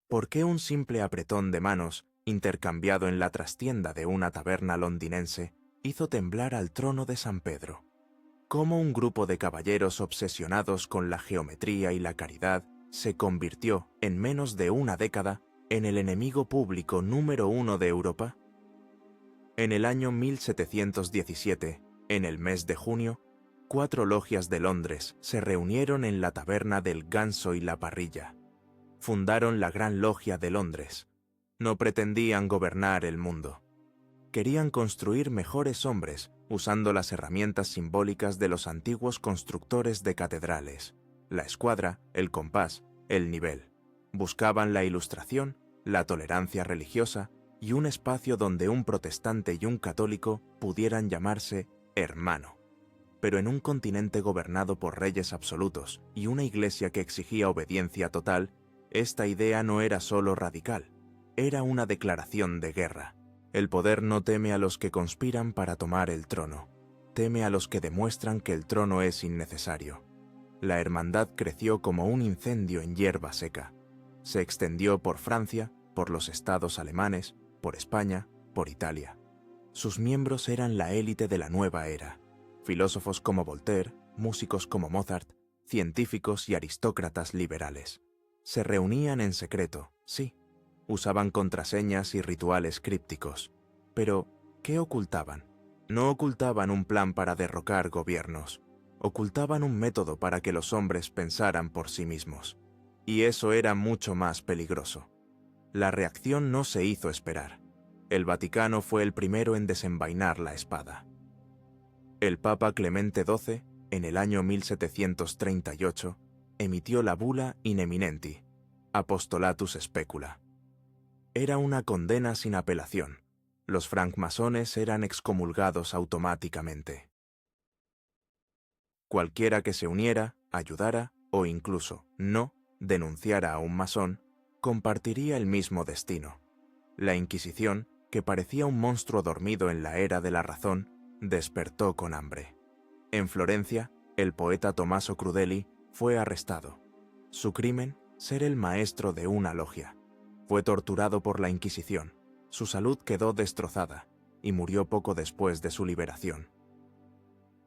¿Por qué un simple apretón de manos, intercambiado en la trastienda de una taberna londinense, hizo temblar al trono de San Pedro? ¿Cómo un grupo de caballeros obsesionados con la geometría y la caridad se convirtió, en menos de una década, en el enemigo público número 1 de Europa? En el año 1717, en el mes de junio, 4 logias de Londres se reunieron en la taberna del Ganso y la Parrilla. Fundaron la Gran Logia de Londres. No pretendían gobernar el mundo. Querían construir mejores hombres usando las herramientas simbólicas de los antiguos constructores de catedrales, la escuadra, el compás, el nivel. Buscaban la ilustración, la tolerancia religiosa y un espacio donde un protestante y un católico pudieran llamarse hermano. Pero en un continente gobernado por reyes absolutos y una iglesia que exigía obediencia total, esta idea no era solo radical, era una declaración de guerra. El poder no teme a los que conspiran para tomar el trono, teme a los que demuestran que el trono es innecesario. La hermandad creció como un incendio en hierba seca. Se extendió por Francia, por los estados alemanes, por España, por Italia. Sus miembros eran la élite de la nueva era. Filósofos como Voltaire, músicos como Mozart, científicos y aristócratas liberales. Se reunían en secreto, sí. Usaban contraseñas y rituales crípticos. Pero, ¿qué ocultaban? No ocultaban un plan para derrocar gobiernos. Ocultaban un método para que los hombres pensaran por sí mismos. Y eso era mucho más peligroso. La reacción no se hizo esperar. El Vaticano fue el primero en desenvainar la espada. El Papa Clemente XII, en el año 1738, emitió la bula In Eminenti, Apostolatus Specula. Era una condena sin apelación. Los francmasones eran excomulgados automáticamente. Cualquiera que se uniera, ayudara o incluso no denunciara a un masón, compartiría el mismo destino. La Inquisición, que parecía un monstruo dormido en la era de la razón, despertó con hambre. En Florencia, el poeta Tommaso Crudeli fue arrestado. Su crimen, ser el maestro de una logia. Fue torturado por la Inquisición. Su salud quedó destrozada y murió poco después de su liberación.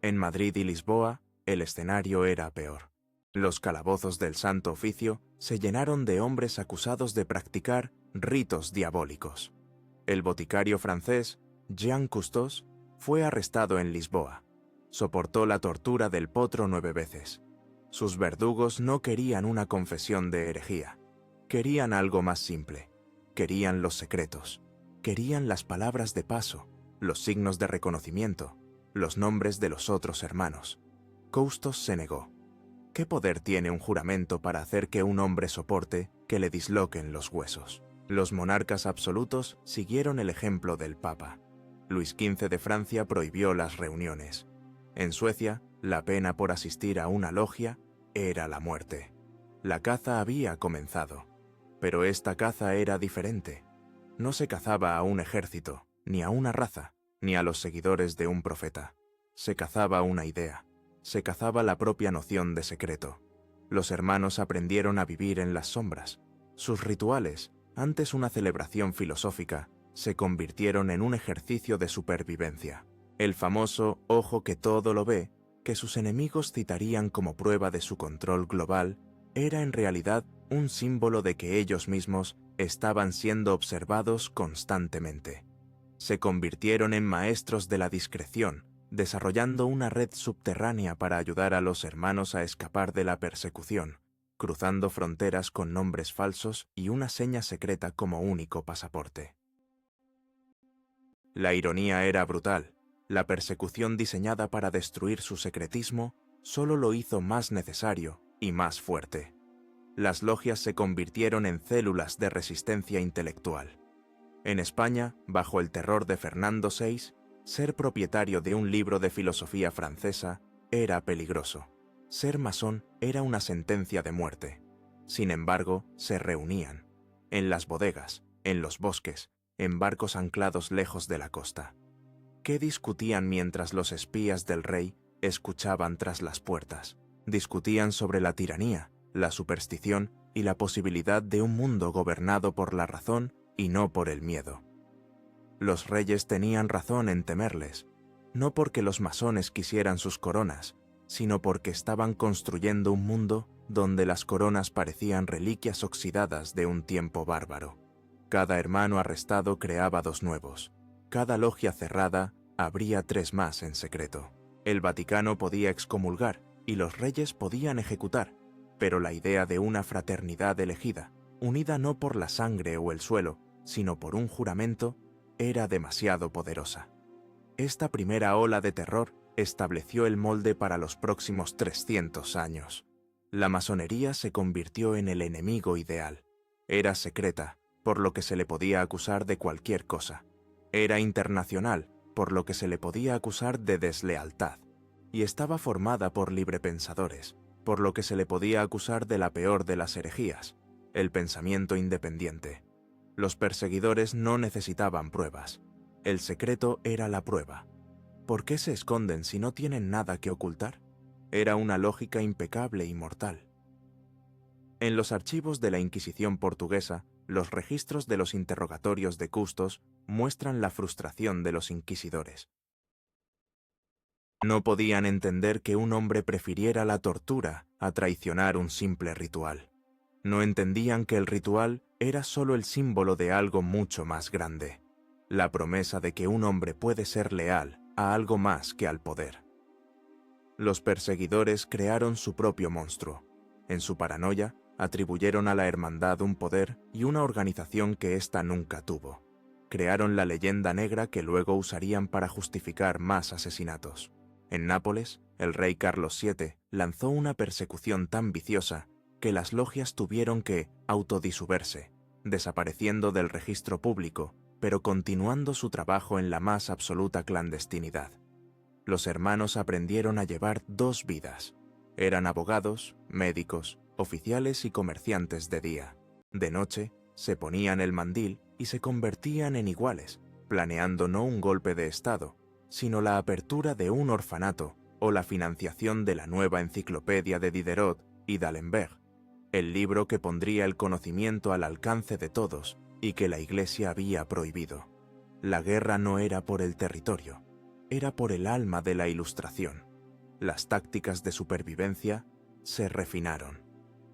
En Madrid y Lisboa, el escenario era peor. Los calabozos del Santo Oficio se llenaron de hombres acusados de practicar ritos diabólicos. El boticario francés, Jean Custos, fue arrestado en Lisboa. Soportó la tortura del potro 9 veces. Sus verdugos no querían una confesión de herejía. Querían algo más simple. Querían los secretos. Querían las palabras de paso, los signos de reconocimiento, los nombres de los otros hermanos. Custos se negó. ¿Qué poder tiene un juramento para hacer que un hombre soporte que le disloquen los huesos? Los monarcas absolutos siguieron el ejemplo del Papa. Luis XV de Francia prohibió las reuniones. En Suecia, la pena por asistir a una logia era la muerte. La caza había comenzado. Pero esta caza era diferente. No se cazaba a un ejército, ni a una raza, ni a los seguidores de un profeta. Se cazaba una idea. Se cazaba la propia noción de secreto. Los hermanos aprendieron a vivir en las sombras. Sus rituales, antes una celebración filosófica, se convirtieron en un ejercicio de supervivencia. El famoso ojo que todo lo ve, que sus enemigos citarían como prueba de su control global, era en realidad un símbolo de que ellos mismos estaban siendo observados constantemente. Se convirtieron en maestros de la discreción, desarrollando una red subterránea para ayudar a los hermanos a escapar de la persecución, cruzando fronteras con nombres falsos y una seña secreta como único pasaporte. La ironía era brutal. La persecución diseñada para destruir su secretismo solo lo hizo más necesario y más fuerte. Las logias se convirtieron en células de resistencia intelectual. En España, bajo el terror de Fernando VI, ser propietario de un libro de filosofía francesa era peligroso. Ser masón era una sentencia de muerte. Sin embargo, se reunían. En las bodegas, en los bosques, en barcos anclados lejos de la costa. ¿Qué discutían mientras los espías del rey escuchaban tras las puertas? Discutían sobre la tiranía, la superstición y la posibilidad de un mundo gobernado por la razón y no por el miedo. Los reyes tenían razón en temerles, no porque los masones quisieran sus coronas, sino porque estaban construyendo un mundo donde las coronas parecían reliquias oxidadas de un tiempo bárbaro. Cada hermano arrestado creaba 2 nuevos. Cada logia cerrada abría 3 más en secreto. El Vaticano podía excomulgar y los reyes podían ejecutar, pero la idea de una fraternidad elegida, unida no por la sangre o el suelo, sino por un juramento, era demasiado poderosa. Esta primera ola de terror estableció el molde para los próximos 300 años. La masonería se convirtió en el enemigo ideal. Era secreta, por lo que se le podía acusar de cualquier cosa. Era internacional, por lo que se le podía acusar de deslealtad. Y estaba formada por librepensadores, por lo que se le podía acusar de la peor de las herejías, el pensamiento independiente. Los perseguidores no necesitaban pruebas. El secreto era la prueba. ¿Por qué se esconden si no tienen nada que ocultar? Era una lógica impecable y mortal. En los archivos de la Inquisición portuguesa, los registros de los interrogatorios de Custos muestran la frustración de los inquisidores. No podían entender que un hombre prefiriera la tortura a traicionar un simple ritual. No entendían que el ritual era solo el símbolo de algo mucho más grande, la promesa de que un hombre puede ser leal a algo más que al poder. Los perseguidores crearon su propio monstruo. En su paranoia, atribuyeron a la hermandad un poder y una organización que ésta nunca tuvo. Crearon la leyenda negra que luego usarían para justificar más asesinatos. En Nápoles, el rey Carlos VII lanzó una persecución tan viciosa que las logias tuvieron que autodisuberse, desapareciendo del registro público, pero continuando su trabajo en la más absoluta clandestinidad. Los hermanos aprendieron a llevar 2 vidas. Eran abogados, médicos, oficiales y comerciantes de día. De noche, se ponían el mandil y se convertían en iguales, planeando no un golpe de Estado, sino la apertura de un orfanato o la financiación de la nueva enciclopedia de Diderot y d'Alembert, el libro que pondría el conocimiento al alcance de todos y que la Iglesia había prohibido. La guerra no era por el territorio, era por el alma de la Ilustración. Las tácticas de supervivencia se refinaron.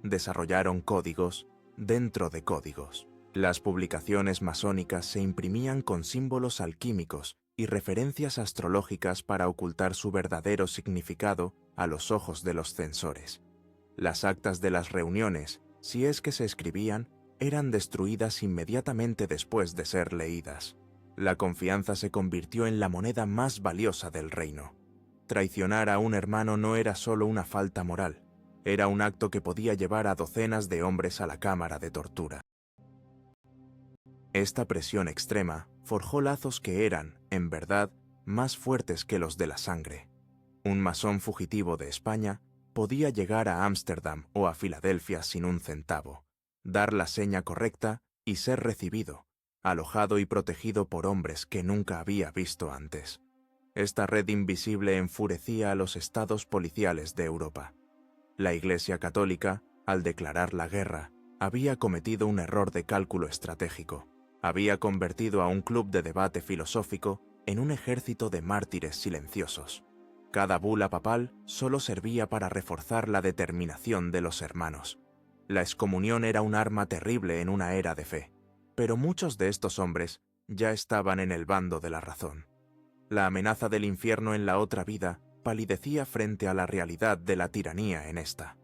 Desarrollaron códigos dentro de códigos. Las publicaciones masónicas se imprimían con símbolos alquímicos y referencias astrológicas para ocultar su verdadero significado a los ojos de los censores. Las actas de las reuniones, si es que se escribían, eran destruidas inmediatamente después de ser leídas. La confianza se convirtió en la moneda más valiosa del reino. Traicionar a un hermano no era solo una falta moral, era un acto que podía llevar a docenas de hombres a la cámara de tortura. Esta presión extrema forjó lazos que eran, en verdad, más fuertes que los de la sangre. Un masón fugitivo de España podía llegar a Ámsterdam o a Filadelfia sin un centavo, dar la seña correcta y ser recibido, alojado y protegido por hombres que nunca había visto antes. Esta red invisible enfurecía a los estados policiales de Europa. La Iglesia Católica, al declarar la guerra, había cometido un error de cálculo estratégico. Había convertido a un club de debate filosófico en un ejército de mártires silenciosos. Cada bula papal solo servía para reforzar la determinación de los hermanos. La excomunión era un arma terrible en una era de fe, pero muchos de estos hombres ya estaban en el bando de la razón. La amenaza del infierno en la otra vida palidecía frente a la realidad de la tiranía en esta.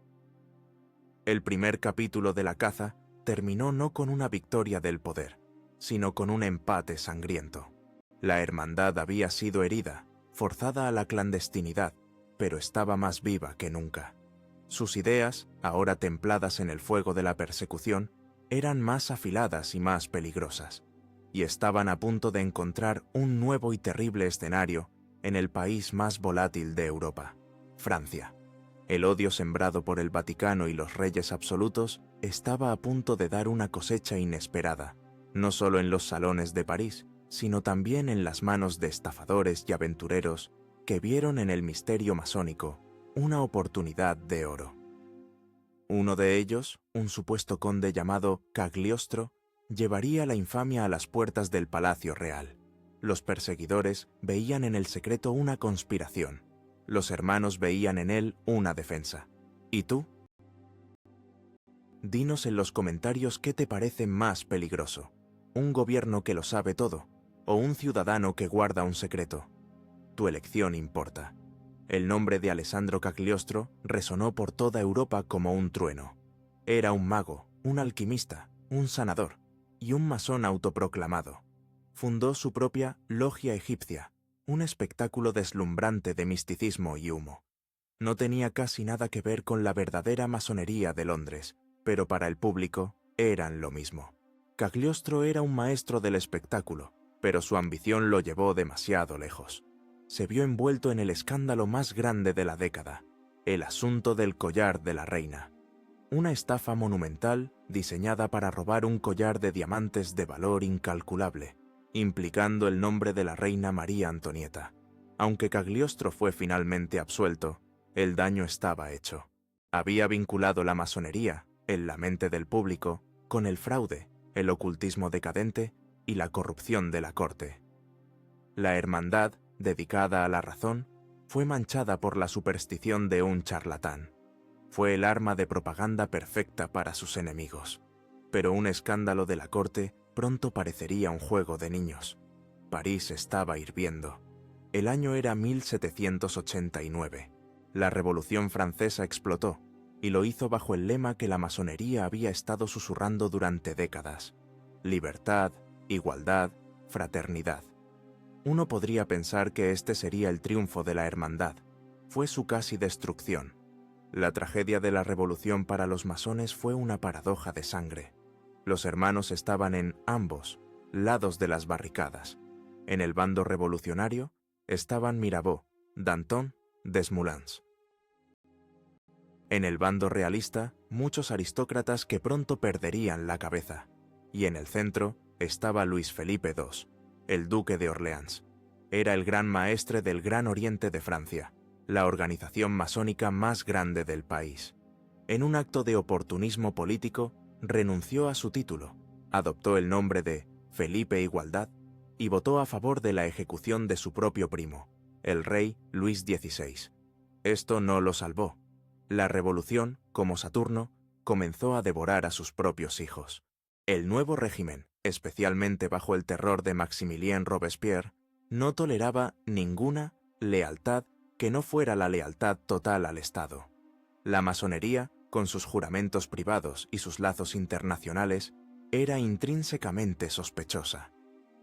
El primer capítulo de la caza terminó no con una victoria del poder, sino con un empate sangriento. La hermandad había sido herida, forzada a la clandestinidad, pero estaba más viva que nunca. Sus ideas, ahora templadas en el fuego de la persecución, eran más afiladas y más peligrosas, y estaban a punto de encontrar un nuevo y terrible escenario en el país más volátil de Europa, Francia. El odio sembrado por el Vaticano y los reyes absolutos estaba a punto de dar una cosecha inesperada, no solo en los salones de París, sino también en las manos de estafadores y aventureros que vieron en el misterio masónico una oportunidad de oro. Uno de ellos, un supuesto conde llamado Cagliostro, llevaría la infamia a las puertas del Palacio Real. Los perseguidores veían en el secreto una conspiración. Los hermanos veían en él una defensa. ¿Y tú? Dinos en los comentarios qué te parece más peligroso: un gobierno que lo sabe todo, o un ciudadano que guarda un secreto. Tu elección importa. El nombre de Alessandro Cagliostro resonó por toda Europa como un trueno. Era un mago, un alquimista, un sanador y un masón autoproclamado. Fundó su propia Logia Egipcia, un espectáculo deslumbrante de misticismo y humo. No tenía casi nada que ver con la verdadera masonería de Londres, pero para el público eran lo mismo. Cagliostro era un maestro del espectáculo, pero su ambición lo llevó demasiado lejos. Se vio envuelto en el escándalo más grande de la década, el asunto del collar de la reina. Una estafa monumental diseñada para robar un collar de diamantes de valor incalculable, implicando el nombre de la reina María Antonieta. Aunque Cagliostro fue finalmente absuelto, el daño estaba hecho. Había vinculado la masonería, en la mente del público, con el fraude, el ocultismo decadente y la corrupción de la corte. La hermandad, dedicada a la razón, fue manchada por la superstición de un charlatán. Fue el arma de propaganda perfecta para sus enemigos. Pero un escándalo de la corte pronto parecería un juego de niños. París estaba hirviendo. El año era 1789. La Revolución Francesa explotó, y lo hizo bajo el lema que la masonería había estado susurrando durante décadas: libertad, igualdad, fraternidad. Uno podría pensar que este sería el triunfo de la hermandad. Fue su casi destrucción. La tragedia de la revolución para los masones fue una paradoja de sangre. Los hermanos estaban en ambos lados de las barricadas. En el bando revolucionario estaban Mirabeau, Danton, Desmoulins. En el bando realista, muchos aristócratas que pronto perderían la cabeza. Y en el centro estaba Luis Felipe II, el duque de Orleans. Era el gran maestre del Gran Oriente de Francia, la organización masónica más grande del país. En un acto de oportunismo político, renunció a su título, adoptó el nombre de Felipe Igualdad y votó a favor de la ejecución de su propio primo, el rey Luis XVI. Esto no lo salvó. La revolución, como Saturno, comenzó a devorar a sus propios hijos. El nuevo régimen, especialmente bajo el terror de Maximilien Robespierre, no toleraba ninguna lealtad que no fuera la lealtad total al Estado. La masonería, con sus juramentos privados y sus lazos internacionales, era intrínsecamente sospechosa.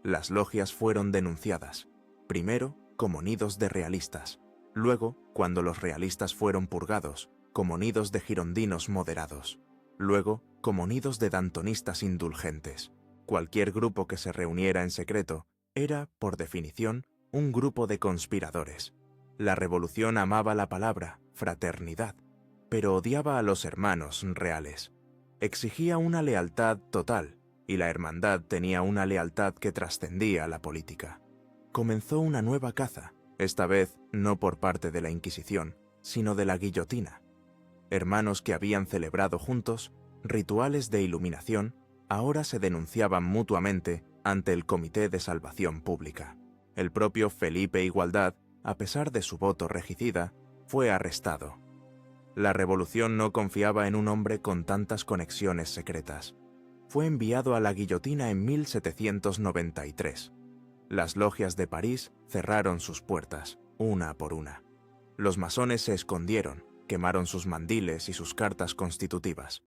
Las logias fueron denunciadas, primero como nidos de realistas, luego, cuando los realistas fueron purgados, como nidos de girondinos moderados, luego como nidos de dantonistas indulgentes. Cualquier grupo que se reuniera en secreto era, por definición, un grupo de conspiradores. La revolución amaba la palabra fraternidad, pero odiaba a los hermanos reales. Exigía una lealtad total, y la hermandad tenía una lealtad que trascendía la política. Comenzó una nueva caza, esta vez no por parte de la Inquisición, sino de la guillotina. Hermanos que habían celebrado juntos rituales de iluminación ahora se denunciaban mutuamente ante el Comité de Salvación Pública. El propio Felipe Igualdad, a pesar de su voto regicida, fue arrestado. La revolución no confiaba en un hombre con tantas conexiones secretas. Fue enviado a la guillotina en 1793. Las logias de París cerraron sus puertas, una por una. Los masones se escondieron, quemaron sus mandiles y sus cartas constitutivas.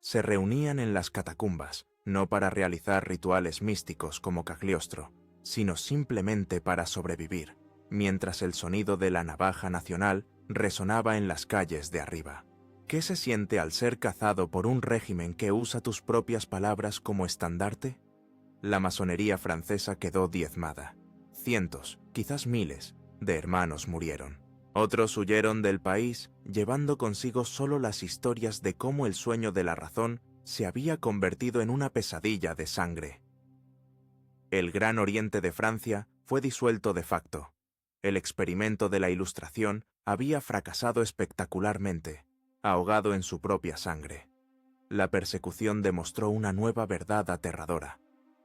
Se reunían en las catacumbas, no para realizar rituales místicos como Cagliostro, sino simplemente para sobrevivir, mientras el sonido de la navaja nacional resonaba en las calles de arriba. ¿Qué se siente al ser cazado por un régimen que usa tus propias palabras como estandarte? La masonería francesa quedó diezmada. Cientos, quizás miles, de hermanos murieron. Otros huyeron del país, llevando consigo solo las historias de cómo el sueño de la razón se había convertido en una pesadilla de sangre. El Gran Oriente de Francia fue disuelto de facto. El experimento de la Ilustración había fracasado espectacularmente. ahogado en su propia sangre. La persecución demostró una nueva verdad aterradora.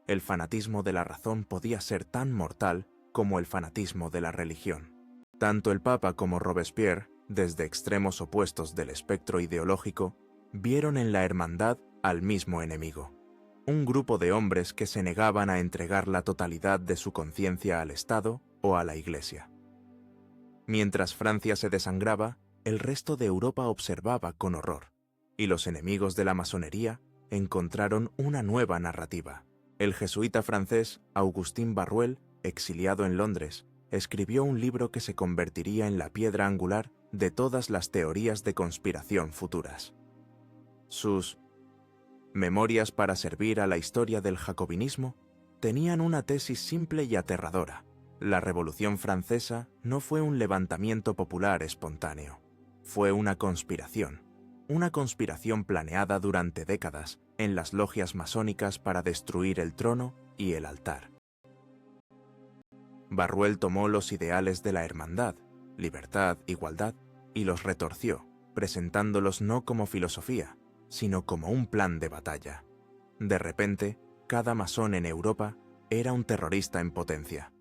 El fanatismo de la razón podía ser tan mortal como el fanatismo de la religión. Tanto el Papa como Robespierre, desde extremos opuestos del espectro ideológico, vieron en la hermandad al mismo enemigo. Un grupo de hombres que se negaban a entregar la totalidad de su conciencia al Estado o a la Iglesia. Mientras Francia se desangraba, el resto de Europa observaba con horror, y los enemigos de la masonería encontraron una nueva narrativa. El jesuita francés Augustin Barruel, exiliado en Londres, escribió un libro que se convertiría en la piedra angular de todas las teorías de conspiración futuras. Sus Memorias para servir a la historia del jacobinismo tenían una tesis simple y aterradora. La Revolución Francesa no fue un levantamiento popular espontáneo. Fue una conspiración planeada durante décadas en las logias masónicas para destruir el trono y el altar. Barruel tomó los ideales de la hermandad, libertad, igualdad, y los retorció, presentándolos no como filosofía, sino como un plan de batalla. De repente, cada masón en Europa era un terrorista en potencia.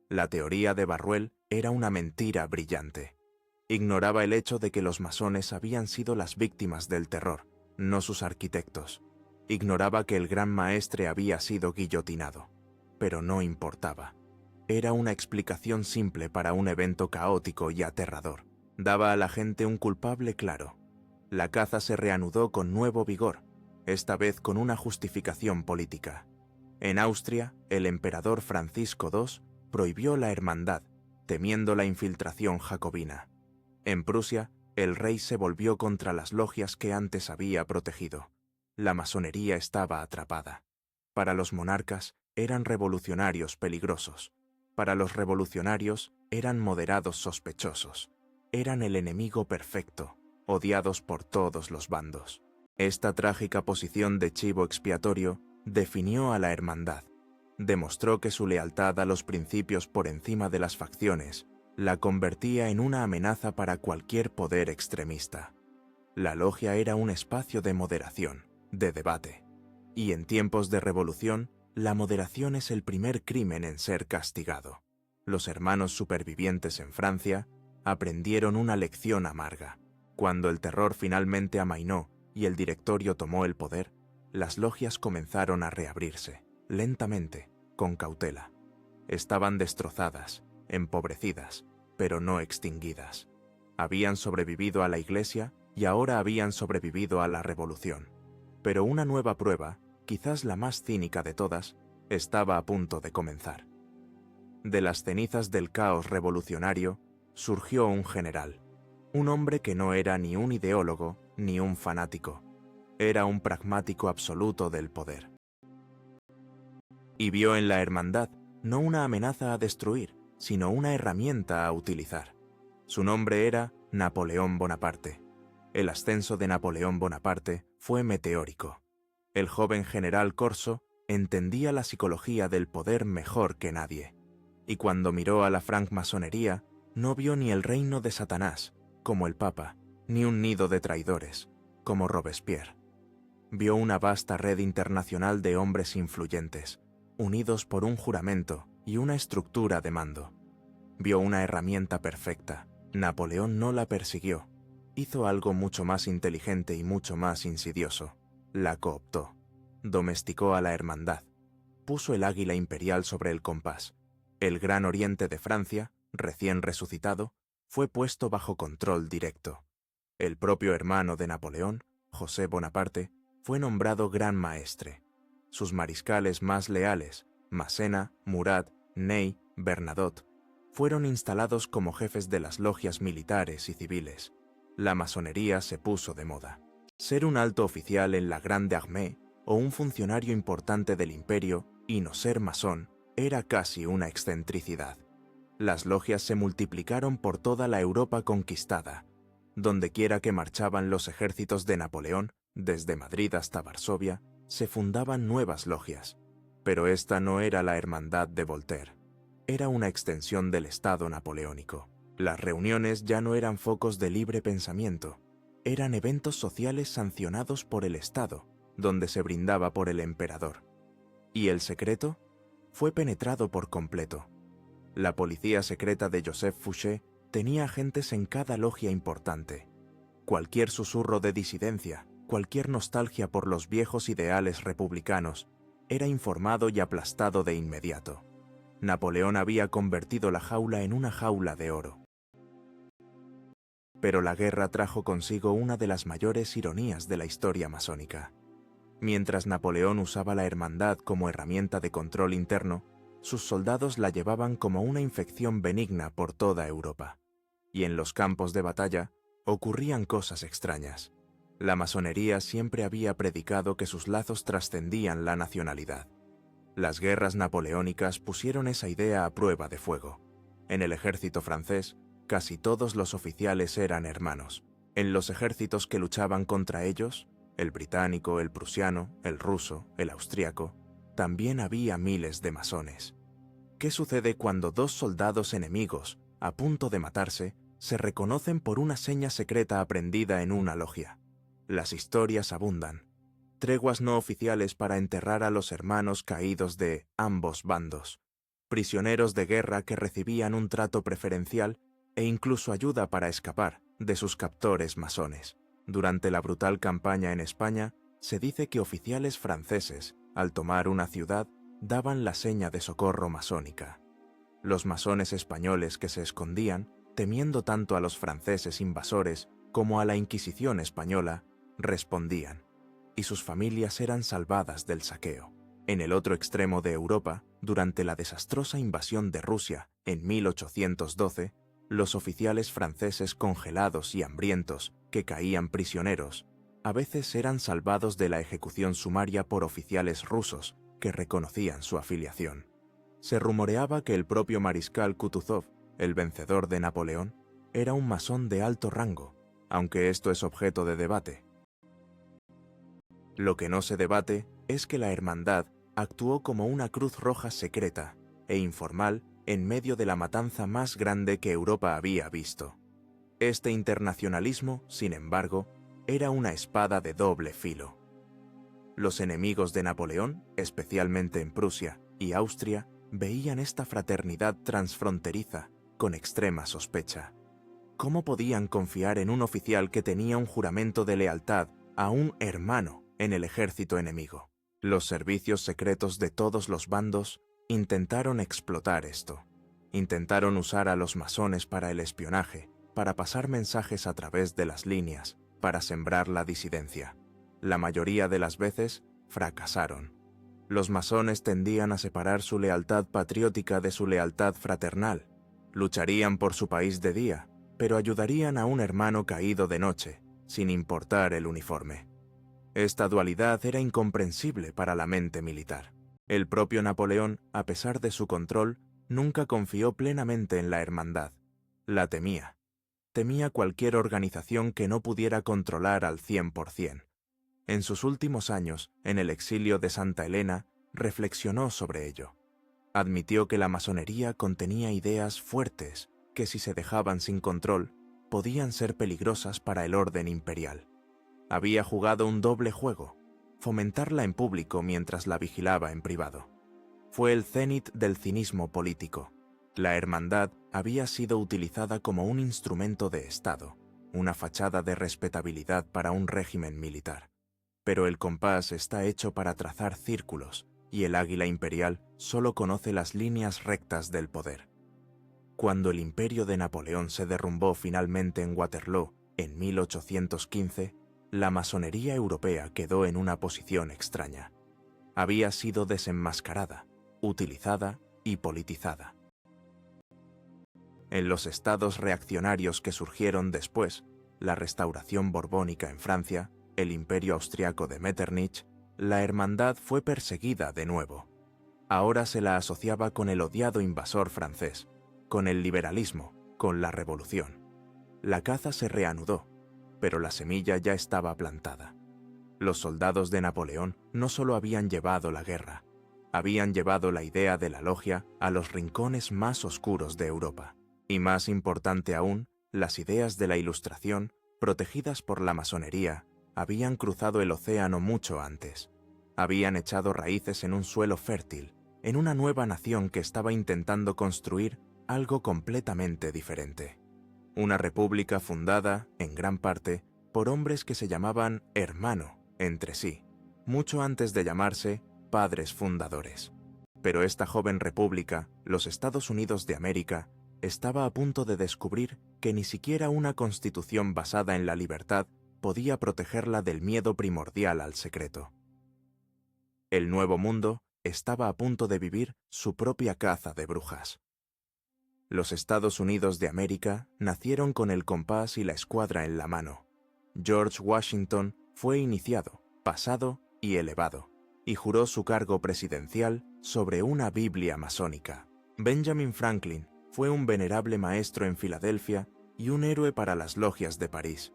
La teoría de Barruel era una mentira brillante. Ignoraba el hecho de que los masones habían sido las víctimas del terror, no sus arquitectos. Ignoraba que el gran maestre había sido guillotinado. Pero no importaba. Era una explicación simple para un evento caótico y aterrador. Daba a la gente un culpable claro. La caza se reanudó con nuevo vigor, esta vez con una justificación política. En Austria, el emperador Francisco II prohibió la hermandad, temiendo la infiltración jacobina. En Prusia, el rey se volvió contra las logias que antes había protegido. La masonería estaba atrapada. Para los monarcas, eran revolucionarios peligrosos. Para los revolucionarios, eran moderados sospechosos. Eran el enemigo perfecto, odiados por todos los bandos. Esta trágica posición de chivo expiatorio definió a la hermandad. Demostró que su lealtad a los principios por encima de las facciones la convertía en una amenaza para cualquier poder extremista. La logia era un espacio de moderación, de debate. Y en tiempos de revolución, la moderación es el primer crimen en ser castigado. Los hermanos supervivientes en Francia aprendieron una lección amarga. Cuando el terror finalmente amainó y el directorio tomó el poder, las logias comenzaron a reabrirse, lentamente, con cautela. Estaban destrozadas, empobrecidas, pero no extinguidas. Habían sobrevivido a la Iglesia y ahora habían sobrevivido a la Revolución. Pero una nueva prueba, quizás la más cínica de todas, estaba a punto de comenzar. De las cenizas del caos revolucionario surgió un general. Un hombre que no era ni un ideólogo ni un fanático. Era un pragmático absoluto del poder. Y vio en la hermandad no una amenaza a destruir, sino una herramienta a utilizar. Su nombre era Napoleón Bonaparte. El ascenso de Napoleón Bonaparte fue meteórico. El joven general Corso entendía la psicología del poder mejor que nadie. Y cuando miró a la francmasonería, no vio ni el reino de Satanás, como el Papa, ni un nido de traidores, como Robespierre. Vio una vasta red internacional de hombres influyentes, unidos por un juramento y una estructura de mando. Vio una herramienta perfecta. Napoleón no la persiguió. Hizo algo mucho más inteligente y mucho más insidioso. La cooptó. Domesticó a la hermandad. Puso el águila imperial sobre el compás. El Gran Oriente de Francia, recién resucitado, fue puesto bajo control directo. El propio hermano de Napoleón, José Bonaparte, fue nombrado Gran Maestre. Sus mariscales más leales, Massena, Murat, Ney, Bernadotte, fueron instalados como jefes de las logias militares y civiles. La masonería se puso de moda. Ser un alto oficial en la Grande Armée o un funcionario importante del imperio y no ser masón era casi una excentricidad. Las logias se multiplicaron por toda la Europa conquistada. Dondequiera que marchaban los ejércitos de Napoleón, desde Madrid hasta Varsovia, se fundaban nuevas logias. Pero esta no era la hermandad de Voltaire. Era una extensión del Estado napoleónico. Las reuniones ya no eran focos de libre pensamiento. eran eventos sociales sancionados por el Estado, donde se brindaba por el emperador. ¿Y el secreto? Fue penetrado por completo. La policía secreta de Joseph Fouché tenía agentes en cada logia importante. Cualquier susurro de disidencia, cualquier nostalgia por los viejos ideales republicanos, era informado y aplastado de inmediato. Napoleón había convertido la jaula en una jaula de oro. Pero la guerra trajo consigo una de las mayores ironías de la historia masónica. Mientras Napoleón usaba la hermandad como herramienta de control interno, sus soldados la llevaban como una infección benigna por toda Europa. Y en los campos de batalla ocurrían cosas extrañas. La masonería siempre había predicado que sus lazos trascendían la nacionalidad. Las guerras napoleónicas pusieron esa idea a prueba de fuego. En el ejército francés, casi todos los oficiales eran hermanos. En los ejércitos que luchaban contra ellos, el británico, el prusiano, el ruso, el austríaco, también había miles de masones. ¿Qué sucede cuando dos soldados enemigos, a punto de matarse, se reconocen por una seña secreta aprendida en una logia? Las historias abundan. Treguas no oficiales para enterrar a los hermanos caídos de ambos bandos, prisioneros de guerra que recibían un trato preferencial e incluso ayuda para escapar de sus captores masones. Durante la brutal campaña en España, se dice que oficiales franceses, al tomar una ciudad, daban la seña de socorro masónica. Los masones españoles que se escondían, temiendo tanto a los franceses invasores como a la Inquisición española, respondían, y sus familias eran salvadas del saqueo. En el otro extremo de Europa, durante la desastrosa invasión de Rusia en 1812, los oficiales franceses congelados y hambrientos que caían prisioneros, a veces eran salvados de la ejecución sumaria por oficiales rusos que reconocían su afiliación. Se rumoreaba que el propio mariscal Kutuzov, el vencedor de Napoleón, era un masón de alto rango, aunque esto es objeto de debate. Lo que no se debate es que la hermandad actuó como una cruz roja secreta e informal en medio de la matanza más grande que Europa había visto. Este internacionalismo, sin embargo, era una espada de doble filo. Los enemigos de Napoleón, especialmente en Prusia y Austria, veían esta fraternidad transfronteriza con extrema sospecha. ¿Cómo podían confiar en un oficial que tenía un juramento de lealtad a un hermano en el ejército enemigo? Los servicios secretos de todos los bandos intentaron explotar esto. Intentaron usar a los masones para el espionaje, para pasar mensajes a través de las líneas, para sembrar la disidencia. La mayoría de las veces fracasaron. Los masones tendían a separar su lealtad patriótica de su lealtad fraternal. Lucharían por su país de día, pero ayudarían a un hermano caído de noche, sin importar el uniforme. Esta dualidad era incomprensible para la mente militar. El propio Napoleón, a pesar de su control, nunca confió plenamente en la hermandad. La temía. Temía cualquier organización que no pudiera controlar al 100%. En sus últimos años, en el exilio de Santa Elena, reflexionó sobre ello. Admitió que la masonería contenía ideas fuertes que, si se dejaban sin control, podían ser peligrosas para el orden imperial. Había jugado un doble juego, fomentarla en público mientras la vigilaba en privado. Fue el cénit del cinismo político. La hermandad había sido utilizada como un instrumento de Estado, una fachada de respetabilidad para un régimen militar. Pero el compás está hecho para trazar círculos, y el águila imperial solo conoce las líneas rectas del poder. Cuando el imperio de Napoleón se derrumbó finalmente en Waterloo en 1815, la masonería europea quedó en una posición extraña. Había sido desenmascarada, utilizada y politizada. En los estados reaccionarios que surgieron después, la restauración borbónica en Francia, el imperio austriaco de Metternich, la hermandad fue perseguida de nuevo. Ahora se la asociaba con el odiado invasor francés, con el liberalismo, con la revolución. La caza se reanudó, pero la semilla ya estaba plantada. Los soldados de Napoleón no solo habían llevado la guerra, habían llevado la idea de la logia a los rincones más oscuros de Europa. Y más importante aún, las ideas de la Ilustración protegidas por la masonería, habían cruzado el océano mucho antes. Habían echado raíces en un suelo fértil, en una nueva nación que estaba intentando construir algo completamente diferente. Una república fundada, en gran parte, por hombres que se llamaban hermano entre sí, mucho antes de llamarse padres fundadores. Pero esta joven república, los Estados Unidos de América, estaba a punto de descubrir que ni siquiera una constitución basada en la libertad podía protegerla del miedo primordial al secreto. El Nuevo Mundo estaba a punto de vivir su propia caza de brujas. Los Estados Unidos de América nacieron con el compás y la escuadra en la mano. George Washington fue iniciado, pasado y elevado, y juró su cargo presidencial sobre una Biblia masónica. Benjamin Franklin fue un venerable maestro en Filadelfia y un héroe para las logias de París.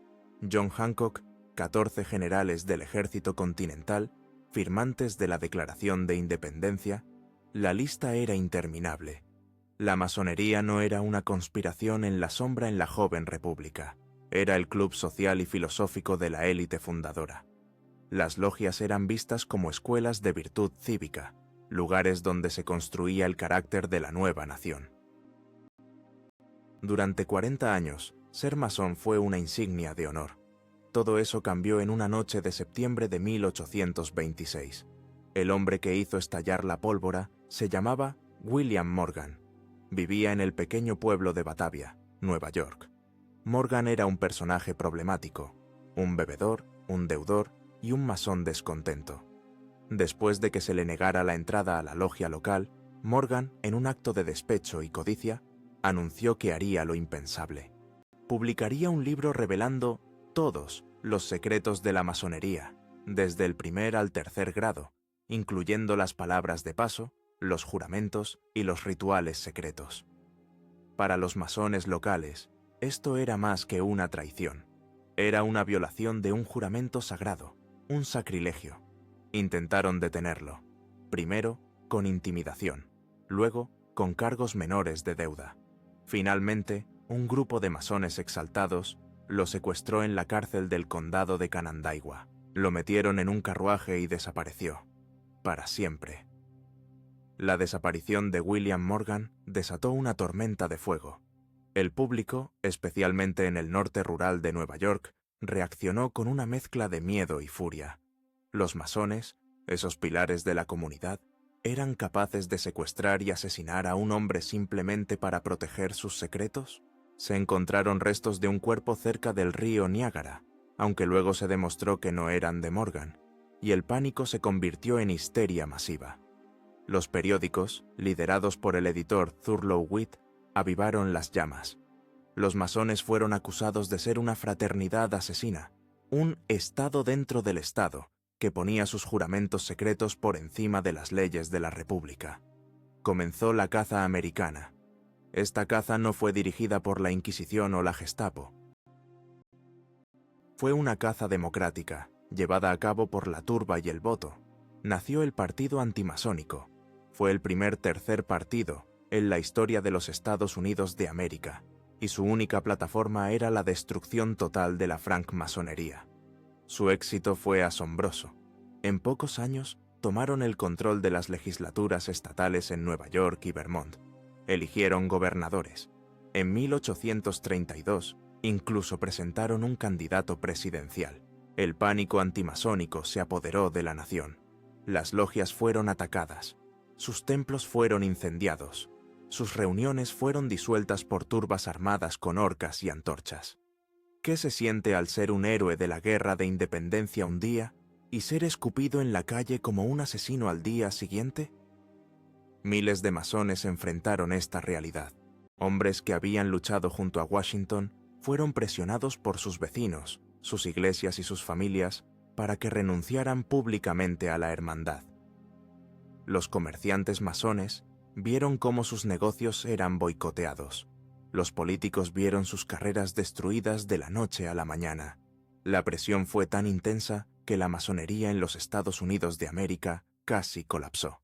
John Hancock, 14 generales del ejército continental, firmantes de la Declaración de Independencia, la lista era interminable. La masonería no era una conspiración en la sombra en la joven república, era el club social y filosófico de la élite fundadora. Las logias eran vistas como escuelas de virtud cívica, lugares donde se construía el carácter de la nueva nación. Durante 40 años, ser masón fue una insignia de honor. Todo eso cambió en una noche de septiembre de 1826. El hombre que hizo estallar la pólvora se llamaba William Morgan. Vivía en el pequeño pueblo de Batavia, Nueva York. Morgan era un personaje problemático, un bebedor, un deudor y un masón descontento. Después de que se le negara la entrada a la logia local, Morgan, en un acto de despecho y codicia, anunció que haría lo impensable. Publicaría un libro revelando todos los secretos de la masonería, desde el primer al tercer grado, incluyendo las palabras de paso, los juramentos y los rituales secretos. Para los masones locales, esto era más que una traición. Era una violación de un juramento sagrado, un sacrilegio. Intentaron detenerlo, primero con intimidación, luego con cargos menores de deuda. Finalmente, un grupo de masones exaltados lo secuestró en la cárcel del condado de Canandaigua. Lo metieron en un carruaje y desapareció, para siempre. La desaparición de William Morgan desató una tormenta de fuego. El público, especialmente en el norte rural de Nueva York, reaccionó con una mezcla de miedo y furia. Los masones, esos pilares de la comunidad, ¿eran capaces de secuestrar y asesinar a un hombre simplemente para proteger sus secretos? Se encontraron restos de un cuerpo cerca del río Niágara, aunque luego se demostró que no eran de Morgan, y el pánico se convirtió en histeria masiva. Los periódicos, liderados por el editor Thurlow Weed, avivaron las llamas. Los masones fueron acusados de ser una fraternidad asesina, un Estado dentro del Estado, que ponía sus juramentos secretos por encima de las leyes de la República. Comenzó la caza americana. Esta caza no fue dirigida por la Inquisición o la Gestapo. Fue una caza democrática, llevada a cabo por la turba y el voto. Nació el Partido Antimasónico. Fue el primer tercer partido en la historia de los Estados Unidos de América, y su única plataforma era la destrucción total de la francmasonería. Su éxito fue asombroso. En pocos años tomaron el control de las legislaturas estatales en Nueva York y Vermont. Eligieron gobernadores. En 1832 incluso presentaron un candidato presidencial. El pánico antimasónico se apoderó de la nación. Las logias fueron atacadas. Sus templos fueron incendiados. Sus reuniones fueron disueltas por turbas armadas con horcas y antorchas. ¿Qué se siente al ser un héroe de la guerra de independencia un día y ser escupido en la calle como un asesino al día siguiente? Miles de masones enfrentaron esta realidad. Hombres que habían luchado junto a Washington fueron presionados por sus vecinos, sus iglesias y sus familias para que renunciaran públicamente a la hermandad. Los comerciantes masones vieron cómo sus negocios eran boicoteados. Los políticos vieron sus carreras destruidas de la noche a la mañana. La presión fue tan intensa que la masonería en los Estados Unidos de América casi colapsó.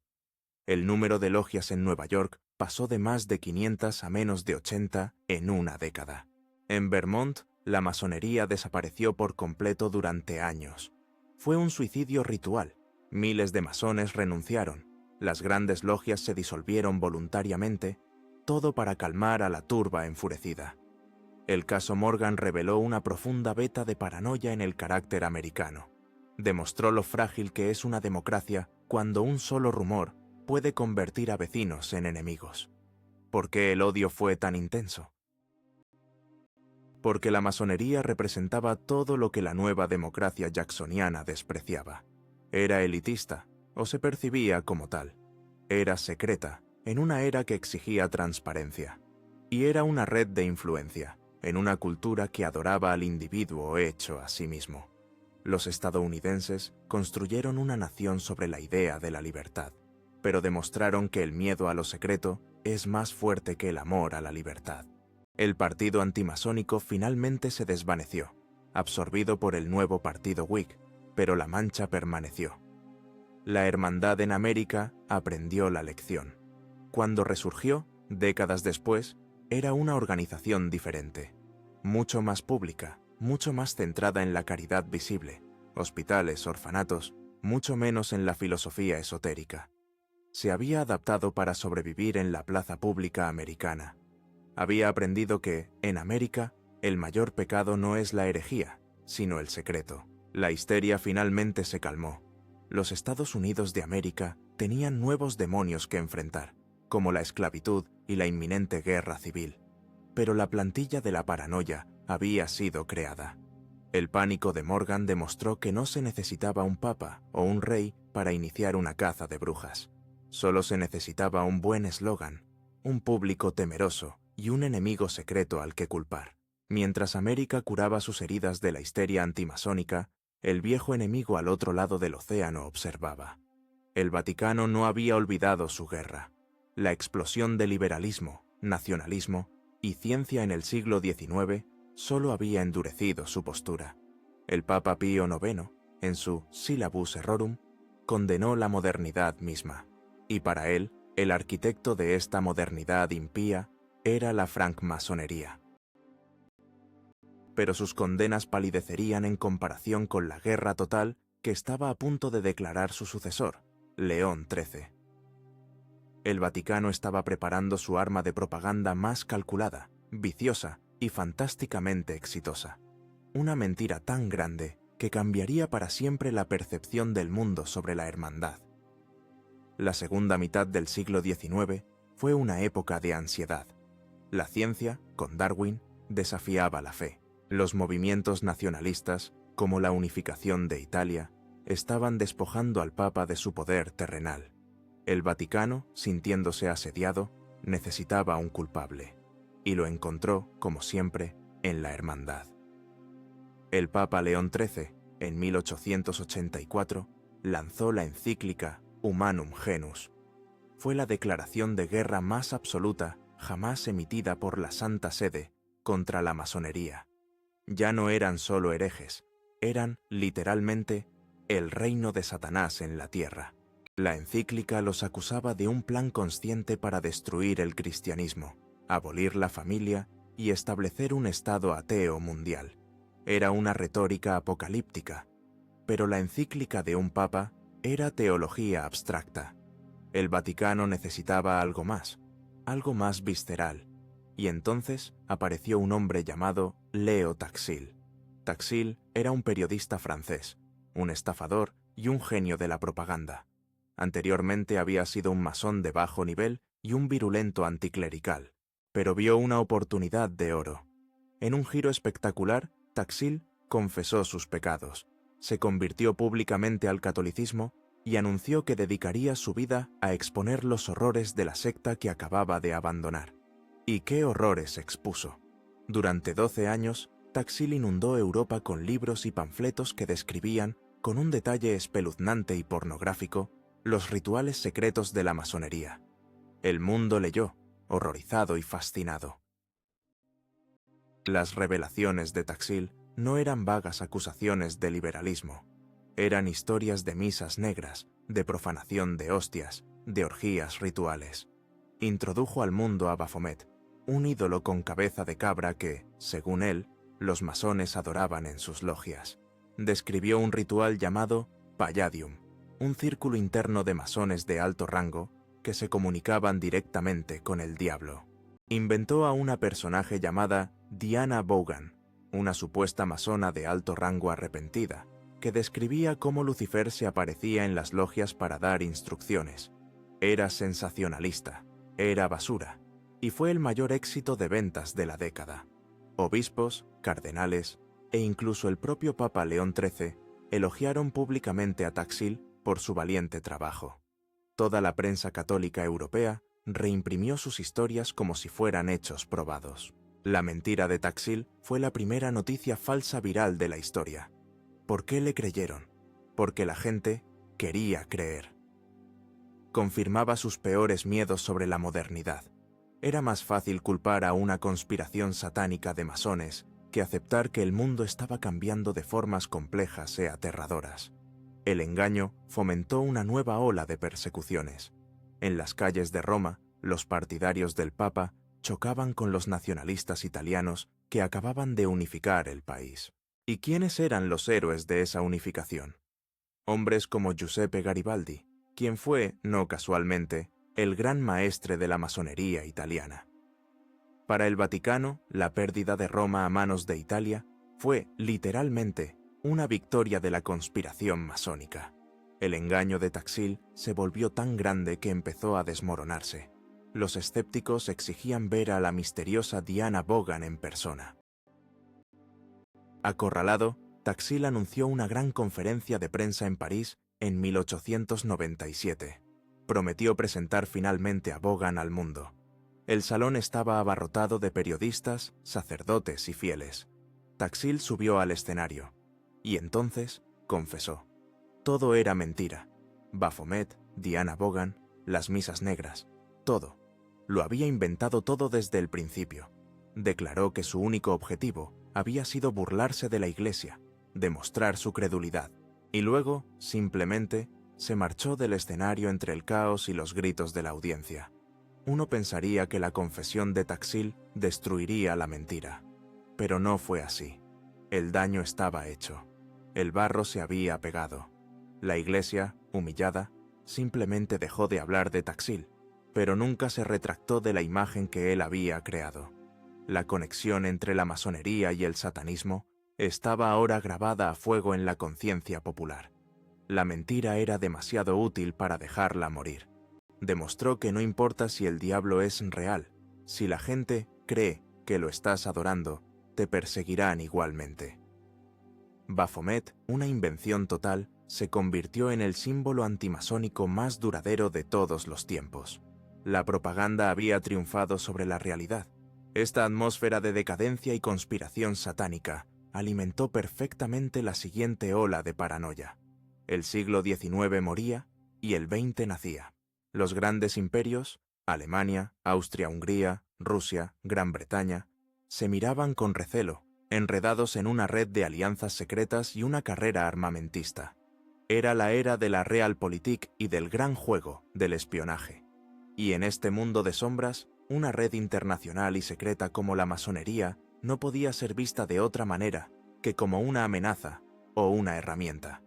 El número de logias en Nueva York pasó de más de 500 a menos de 80 en una década. En Vermont, La masonería desapareció por completo durante años. Fue un suicidio ritual. Miles de masones renunciaron. Las grandes logias se disolvieron voluntariamente, todo para calmar a la turba enfurecida. El caso Morgan reveló una profunda veta de paranoia en el carácter americano. Demostró lo frágil que es una democracia cuando un solo rumor puede convertir a vecinos en enemigos. ¿Por qué el odio fue tan intenso? Porque la masonería representaba todo lo que la nueva democracia jacksoniana despreciaba. Era elitista, o se percibía como tal. Era secreta, en una era que exigía transparencia. Y era una red de influencia, en una cultura que adoraba al individuo hecho a sí mismo. Los estadounidenses construyeron una nación sobre la idea de la libertad, pero demostraron que el miedo a lo secreto es más fuerte que el amor a la libertad. El partido antimasónico finalmente se desvaneció, absorbido por el nuevo partido Whig, pero la mancha permaneció. La hermandad en América aprendió la lección. Cuando resurgió, décadas después, era una organización diferente, mucho más pública, mucho más centrada en la caridad visible, hospitales, orfanatos, mucho menos en la filosofía esotérica. Se había adaptado para sobrevivir en la plaza pública americana. Había aprendido que, en América, el mayor pecado no es la herejía, sino el secreto. La histeria finalmente se calmó. Los Estados Unidos de América tenían nuevos demonios que enfrentar, como la esclavitud y la inminente guerra civil. Pero la plantilla de la paranoia había sido creada. El pánico de Morgan demostró que no se necesitaba un papa o un rey para iniciar una caza de brujas. Solo se necesitaba un buen eslogan, un público temeroso y un enemigo secreto al que culpar. Mientras América curaba sus heridas de la histeria antimasónica, el viejo enemigo al otro lado del océano observaba. El Vaticano no había olvidado su guerra. La explosión de liberalismo, nacionalismo y ciencia en el siglo XIX solo había endurecido su postura. El Papa Pío IX, en su Syllabus Errorum, condenó la modernidad misma, y para él, el arquitecto de esta modernidad impía era la francmasonería. Pero sus condenas palidecerían en comparación con la guerra total que estaba a punto de declarar su sucesor, León XIII. El Vaticano estaba preparando su arma de propaganda más calculada, viciosa y fantásticamente exitosa. Una mentira tan grande que cambiaría para siempre la percepción del mundo sobre la hermandad. La segunda mitad del siglo XIX fue una época de ansiedad. La ciencia, con Darwin, desafiaba la fe. Los movimientos nacionalistas, como la unificación de Italia, estaban despojando al Papa de su poder terrenal. El Vaticano, sintiéndose asediado, necesitaba un culpable, y lo encontró, como siempre, en la hermandad. El Papa León XIII, en 1884, lanzó la encíclica Humanum Genus. Fue la declaración de guerra más absoluta jamás emitida por la Santa Sede contra la masonería. Ya no eran solo herejes, eran, literalmente, el reino de Satanás en la tierra. La encíclica los acusaba de un plan consciente para destruir el cristianismo, abolir la familia y establecer un estado ateo mundial. Era una retórica apocalíptica, pero la encíclica de un papa era teología abstracta. El Vaticano necesitaba algo más visceral, y entonces apareció un hombre llamado Leo Taxil. Taxil era un periodista francés, un estafador y un genio de la propaganda. Anteriormente había sido un masón de bajo nivel y un virulento anticlerical, pero vio una oportunidad de oro. En un giro espectacular, Taxil confesó sus pecados, se convirtió públicamente al catolicismo y anunció que dedicaría su vida a exponer los horrores de la secta que acababa de abandonar. ¿Y qué horrores expuso? Durante 12 años, Taxil inundó Europa con libros y panfletos que describían, con un detalle espeluznante y pornográfico, los rituales secretos de la masonería. El mundo leyó, horrorizado y fascinado. Las revelaciones de Taxil no eran vagas acusaciones de liberalismo. Eran historias de misas negras, de profanación de hostias, de orgías rituales. Introdujo al mundo a Baphomet, un ídolo con cabeza de cabra que, según él, los masones adoraban en sus logias. Describió un ritual llamado Palladium, un círculo interno de masones de alto rango que se comunicaban directamente con el diablo. Inventó a una personaje llamada Diana Vaughan, una supuesta masona de alto rango arrepentida, que describía cómo Lucifer se aparecía en las logias para dar instrucciones. Era sensacionalista, era basura, y fue el mayor éxito de ventas de la década. Obispos, cardenales e incluso el propio Papa León XIII elogiaron públicamente a Taxil por su valiente trabajo. Toda la prensa católica europea reimprimió sus historias como si fueran hechos probados. La mentira de Taxil fue la primera noticia falsa viral de la historia. ¿Por qué le creyeron? Porque la gente quería creer. Confirmaba sus peores miedos sobre la modernidad. Era más fácil culpar a una conspiración satánica de masones que aceptar que el mundo estaba cambiando de formas complejas e aterradoras. El engaño fomentó una nueva ola de persecuciones. En las calles de Roma, los partidarios del Papa chocaban con los nacionalistas italianos que acababan de unificar el país. ¿Y quiénes eran los héroes de esa unificación? Hombres como Giuseppe Garibaldi, quien fue, no casualmente, el gran maestre de la masonería italiana. Para el Vaticano, la pérdida de Roma a manos de Italia fue, literalmente, una victoria de la conspiración masónica. El engaño de Taxil se volvió tan grande que empezó a desmoronarse. Los escépticos exigían ver a la misteriosa Diana Vaughan en persona. Acorralado, Taxil anunció una gran conferencia de prensa en París en 1897. Prometió presentar finalmente a Vaughan al mundo. El salón estaba abarrotado de periodistas, sacerdotes y fieles. Taxil subió al escenario y entonces confesó. Todo era mentira. Baphomet, Diana Vaughan, las misas negras, todo. Lo había inventado todo desde el principio. Declaró que su único objetivo había sido burlarse de la Iglesia, demostrar su credulidad, y luego, simplemente, se marchó del escenario entre el caos y los gritos de la audiencia. Uno pensaría que la confesión de Taxil destruiría la mentira, pero no fue así. El daño estaba hecho. El barro se había pegado. La Iglesia, humillada, simplemente dejó de hablar de Taxil, pero nunca se retractó de la imagen que él había creado. La conexión entre la masonería y el satanismo estaba ahora grabada a fuego en la conciencia popular. La mentira era demasiado útil para dejarla morir. Demostró que no importa si el diablo es real, si la gente cree que lo estás adorando, te perseguirán igualmente. Baphomet, una invención total, se convirtió en el símbolo antimasónico más duradero de todos los tiempos. La propaganda había triunfado sobre la realidad. Esta atmósfera de decadencia y conspiración satánica alimentó perfectamente la siguiente ola de paranoia. El siglo XIX moría y el XX nacía. Los grandes imperios, Alemania, Austria-Hungría, Rusia, Gran Bretaña, se miraban con recelo, enredados en una red de alianzas secretas y una carrera armamentista. Era la era de la Realpolitik y del gran juego del espionaje. Y en este mundo de sombras, una red internacional y secreta como la masonería no podía ser vista de otra manera que como una amenaza o una herramienta.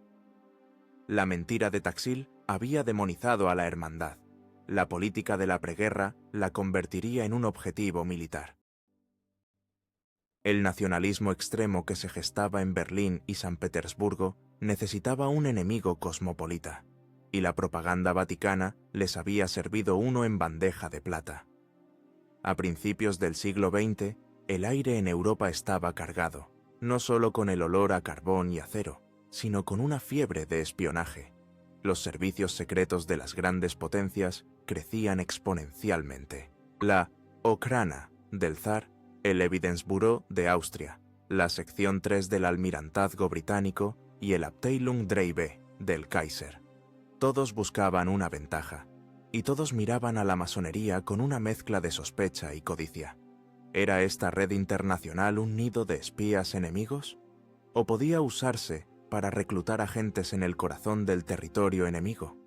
La mentira de Taxil había demonizado a la hermandad. La política de la preguerra la convertiría en un objetivo militar. El nacionalismo extremo que se gestaba en Berlín y San Petersburgo necesitaba un enemigo cosmopolita, y la propaganda vaticana les había servido uno en bandeja de plata. A principios del siglo XX, el aire en Europa estaba cargado, no solo con el olor a carbón y acero, sino con una fiebre de espionaje. Los servicios secretos de las grandes potencias crecían exponencialmente. La Okhrana del zar, el Evidence Bureau de Austria, la sección 3 del Almirantazgo británico y el Abteilung 3B del Kaiser. Todos buscaban una ventaja, y todos miraban a la masonería con una mezcla de sospecha y codicia. ¿Era esta red internacional un nido de espías enemigos? ¿O podía usarse para reclutar agentes en el corazón del territorio enemigo?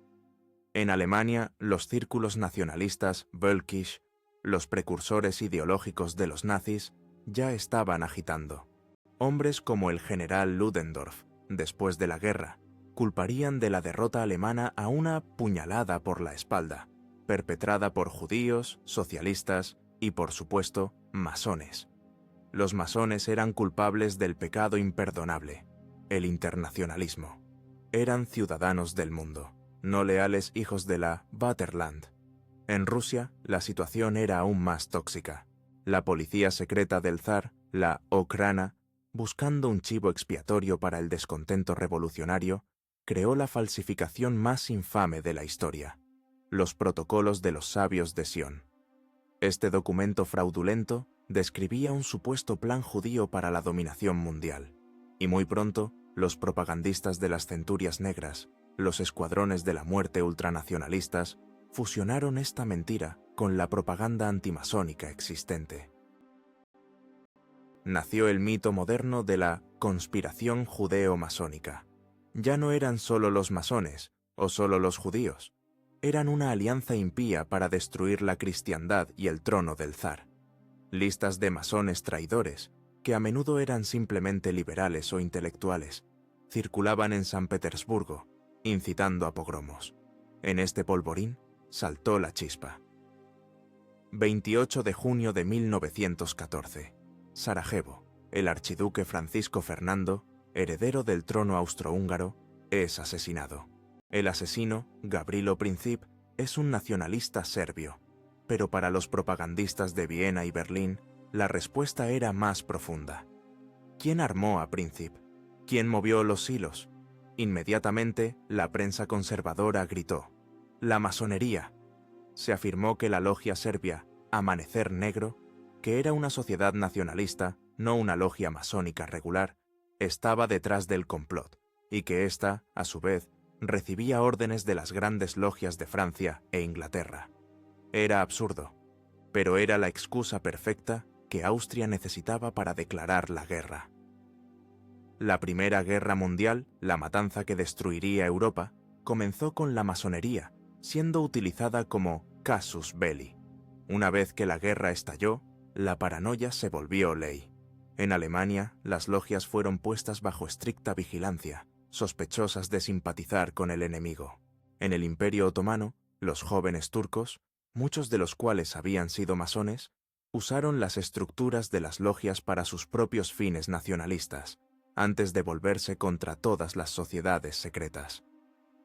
En Alemania, los círculos nacionalistas Völkisch, los precursores ideológicos de los nazis, ya estaban agitando. Hombres como el general Ludendorff, después de la guerra, culparían de la derrota alemana a una puñalada por la espalda, perpetrada por judíos, socialistas y, por supuesto, masones. Los masones eran culpables del pecado imperdonable, el internacionalismo. Eran ciudadanos del mundo, no leales hijos de la Vaterland. En Rusia, la situación era aún más tóxica. La policía secreta del zar, la Okhrana, buscando un chivo expiatorio para el descontento revolucionario, creó la falsificación más infame de la historia, los protocolos de los sabios de Sion. Este documento fraudulento describía un supuesto plan judío para la dominación mundial, y muy pronto los propagandistas de las centurias negras, los escuadrones de la muerte ultranacionalistas, fusionaron esta mentira con la propaganda antimasónica existente. Nació el mito moderno de la conspiración judeo-masónica. Ya no eran solo los masones o solo los judíos, eran una alianza impía para destruir la cristiandad y el trono del zar. Listas de masones traidores, que a menudo eran simplemente liberales o intelectuales, circulaban en San Petersburgo, incitando a pogromos. En este polvorín saltó la chispa. 28 de junio de 1914. Sarajevo. El archiduque Francisco Fernando, heredero del trono austrohúngaro, es asesinado. El asesino, Gavrilo Princip, es un nacionalista serbio, pero para los propagandistas de Viena y Berlín, la respuesta era más profunda. ¿Quién armó a Princip? ¿Quién movió los hilos? Inmediatamente, la prensa conservadora gritó: ¡la masonería! Se afirmó que la logia serbia, Amanecer Negro, que era una sociedad nacionalista, no una logia masónica regular, estaba detrás del complot, y que ésta, a su vez, recibía órdenes de las grandes logias de Francia e Inglaterra. Era absurdo, pero era la excusa perfecta que Austria necesitaba para declarar la guerra. La Primera Guerra Mundial, la matanza que destruiría Europa, comenzó con la masonería, siendo utilizada como casus belli. Una vez que la guerra estalló, la paranoia se volvió ley. En Alemania, las logias fueron puestas bajo estricta vigilancia, sospechosas de simpatizar con el enemigo. En el Imperio Otomano, los jóvenes turcos, muchos de los cuales habían sido masones, usaron las estructuras de las logias para sus propios fines nacionalistas, antes de volverse contra todas las sociedades secretas.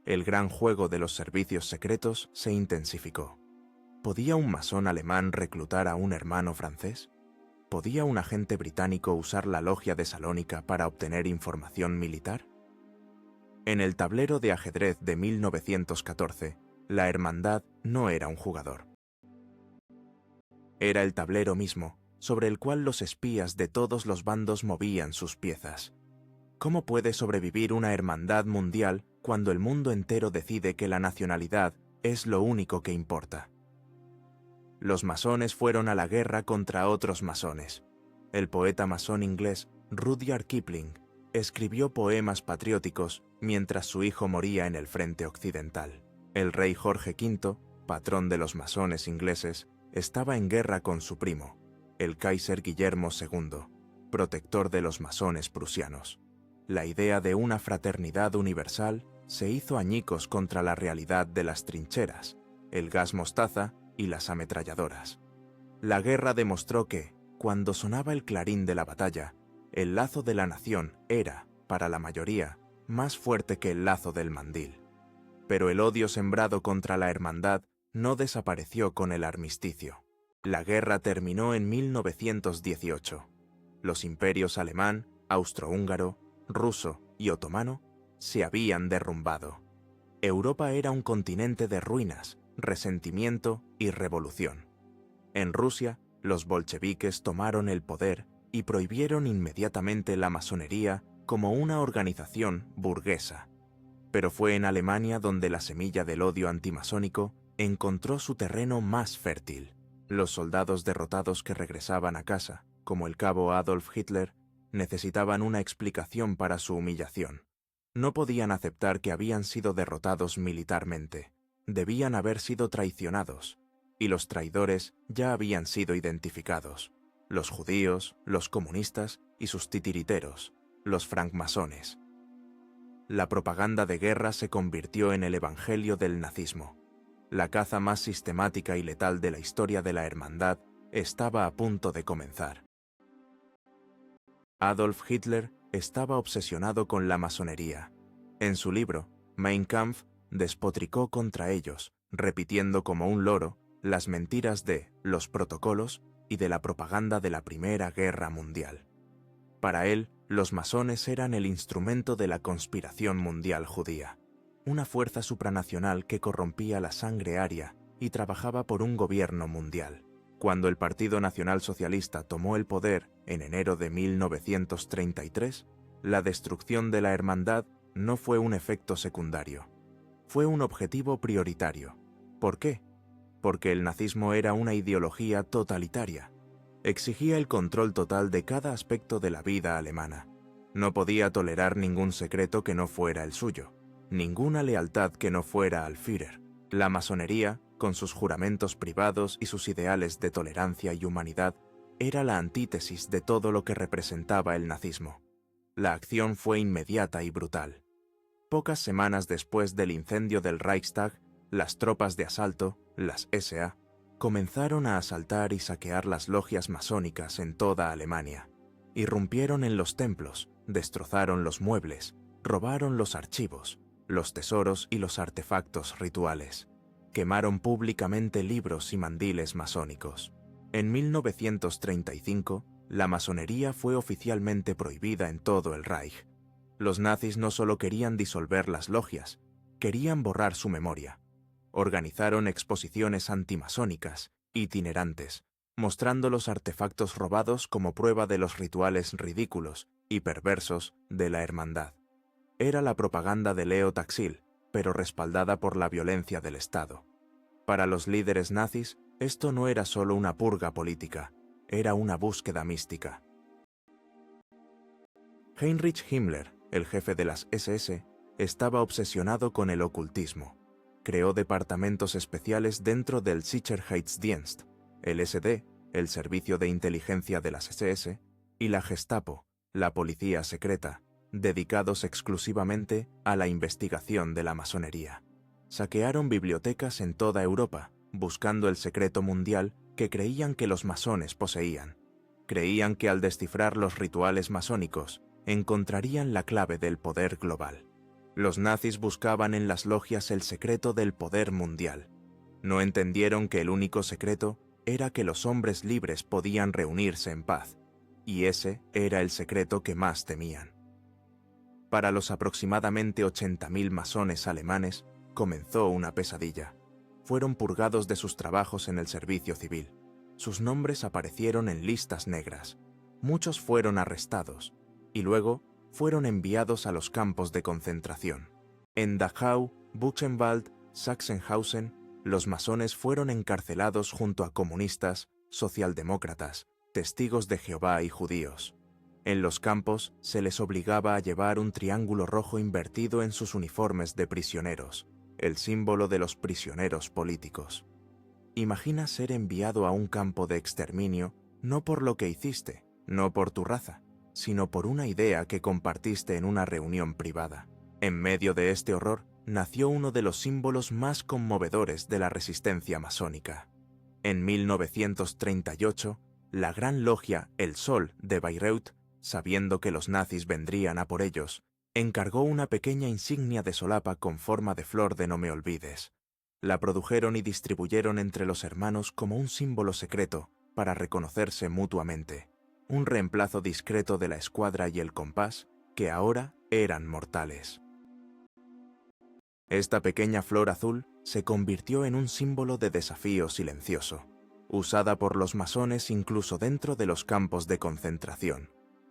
El gran juego de los servicios secretos se intensificó. ¿Podía un masón alemán reclutar a un hermano francés? ¿Podía un agente británico usar la logia de Salónica para obtener información militar? En el tablero de ajedrez de 1914, la hermandad no era un jugador. Era el tablero mismo, sobre el cual los espías de todos los bandos movían sus piezas. ¿Cómo puede sobrevivir una hermandad mundial cuando el mundo entero decide que la nacionalidad es lo único que importa? Los masones fueron a la guerra contra otros masones. El poeta masón inglés Rudyard Kipling escribió poemas patrióticos mientras su hijo moría en el frente occidental. El rey Jorge V, patrón de los masones ingleses, estaba en guerra con su primo, el Kaiser Guillermo II, protector de los masones prusianos. La idea de una fraternidad universal se hizo añicos contra la realidad de las trincheras, el gas mostaza y las ametralladoras. La guerra demostró que, cuando sonaba el clarín de la batalla, el lazo de la nación era, para la mayoría, más fuerte que el lazo del mandil. Pero el odio sembrado contra la hermandad no desapareció con el armisticio. La guerra terminó en 1918. Los imperios alemán, austrohúngaro, ruso y otomano se habían derrumbado. Europa era un continente de ruinas, resentimiento y revolución. En Rusia, los bolcheviques tomaron el poder y prohibieron inmediatamente la masonería como una organización burguesa. Pero fue en Alemania donde la semilla del odio antimasónico encontró su terreno más fértil. Los soldados derrotados que regresaban a casa, como el cabo Adolf Hitler, necesitaban una explicación para su humillación. No podían aceptar que habían sido derrotados militarmente. Debían haber sido traicionados, y los traidores ya habían sido identificados. los judíos, los comunistas y sus titiriteros, los francmasones. La propaganda de guerra se convirtió en el evangelio del nazismo. La caza más sistemática y letal de la historia de la hermandad estaba a punto de comenzar. Adolf Hitler estaba obsesionado con la masonería. En su libro, Mein Kampf, despotricó contra ellos, repitiendo como un loro las mentiras de los protocolos y de la propaganda de la Primera Guerra Mundial. Para él, los masones eran el instrumento de la conspiración mundial judía, una fuerza supranacional que corrompía la sangre aria y trabajaba por un gobierno mundial. Cuando el Partido Nacional Socialista tomó el poder en enero de 1933, la destrucción de la hermandad no fue un efecto secundario. Fue un objetivo prioritario. ¿Por qué? Porque el nazismo era una ideología totalitaria. Exigía el control total de cada aspecto de la vida alemana. No podía tolerar ningún secreto que no fuera el suyo, ninguna lealtad que no fuera al Führer. La masonería, con sus juramentos privados y sus ideales de tolerancia y humanidad, era la antítesis de todo lo que representaba el nazismo. La acción fue inmediata y brutal. Pocas semanas después del incendio del Reichstag, las tropas de asalto, las SA, comenzaron a asaltar y saquear las logias masónicas en toda Alemania. Irrumpieron en los templos, destrozaron los muebles, robaron los archivos, los tesoros y los artefactos rituales. Quemaron públicamente libros y mandiles masónicos. En 1935, la masonería fue oficialmente prohibida en todo el Reich. Los nazis no solo querían disolver las logias, querían borrar su memoria. Organizaron exposiciones antimasónicas, itinerantes, mostrando los artefactos robados como prueba de los rituales ridículos y perversos de la hermandad. Era la propaganda de Leo Taxil, pero respaldada por la violencia del Estado. Para los líderes nazis, esto no era solo una purga política, era una búsqueda mística. Heinrich Himmler, el jefe de las SS, estaba obsesionado con el ocultismo. Creó departamentos especiales dentro del Sicherheitsdienst, el SD, el servicio de inteligencia de las SS, y la Gestapo, la policía secreta, dedicados exclusivamente a la investigación de la masonería. Saquearon bibliotecas en toda Europa, buscando el secreto mundial que creían que los masones poseían. Creían que al descifrar los rituales masónicos, encontrarían la clave del poder global. Los nazis buscaban en las logias el secreto del poder mundial. No entendieron que el único secreto era que los hombres libres podían reunirse en paz, y ese era el secreto que más temían. Para los aproximadamente 80.000 masones alemanes, comenzó una pesadilla. Fueron purgados de sus trabajos en el servicio civil. Sus nombres aparecieron en listas negras. Muchos fueron arrestados, y luego fueron enviados a los campos de concentración. En Dachau, Buchenwald, Sachsenhausen, los masones fueron encarcelados junto a comunistas, socialdemócratas, testigos de Jehová y judíos. En los campos se les obligaba a llevar un triángulo rojo invertido en sus uniformes de prisioneros, el símbolo de los prisioneros políticos. Imagina ser enviado a un campo de exterminio no por lo que hiciste, no por tu raza, sino por una idea que compartiste en una reunión privada. En medio de este horror nació uno de los símbolos más conmovedores de la resistencia masónica. En 1938, la Gran Logia El Sol de Bayreuth, sabiendo que los nazis vendrían a por ellos, encargó una pequeña insignia de solapa con forma de flor de no me olvides. La produjeron y distribuyeron entre los hermanos como un símbolo secreto para reconocerse mutuamente, un reemplazo discreto de la escuadra y el compás, que ahora eran mortales. Esta pequeña flor azul se convirtió en un símbolo de desafío silencioso, usada por los masones incluso dentro de los campos de concentración.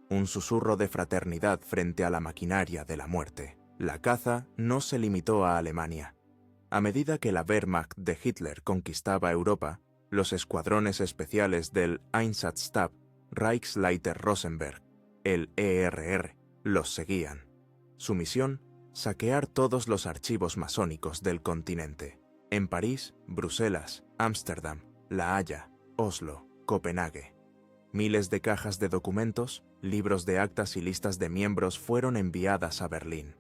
Un susurro de fraternidad frente a la maquinaria de la muerte. La caza no se limitó a Alemania. A medida que la Wehrmacht de Hitler conquistaba Europa, los escuadrones especiales del Einsatzstab Reichsleiter Rosenberg, el ERR, los seguían. Su misión, saquear todos los archivos masónicos del continente. En París, Bruselas, Ámsterdam, La Haya, Oslo, Copenhague. Miles de cajas de documentos, libros de actas y listas de miembros fueron enviadas a Berlín.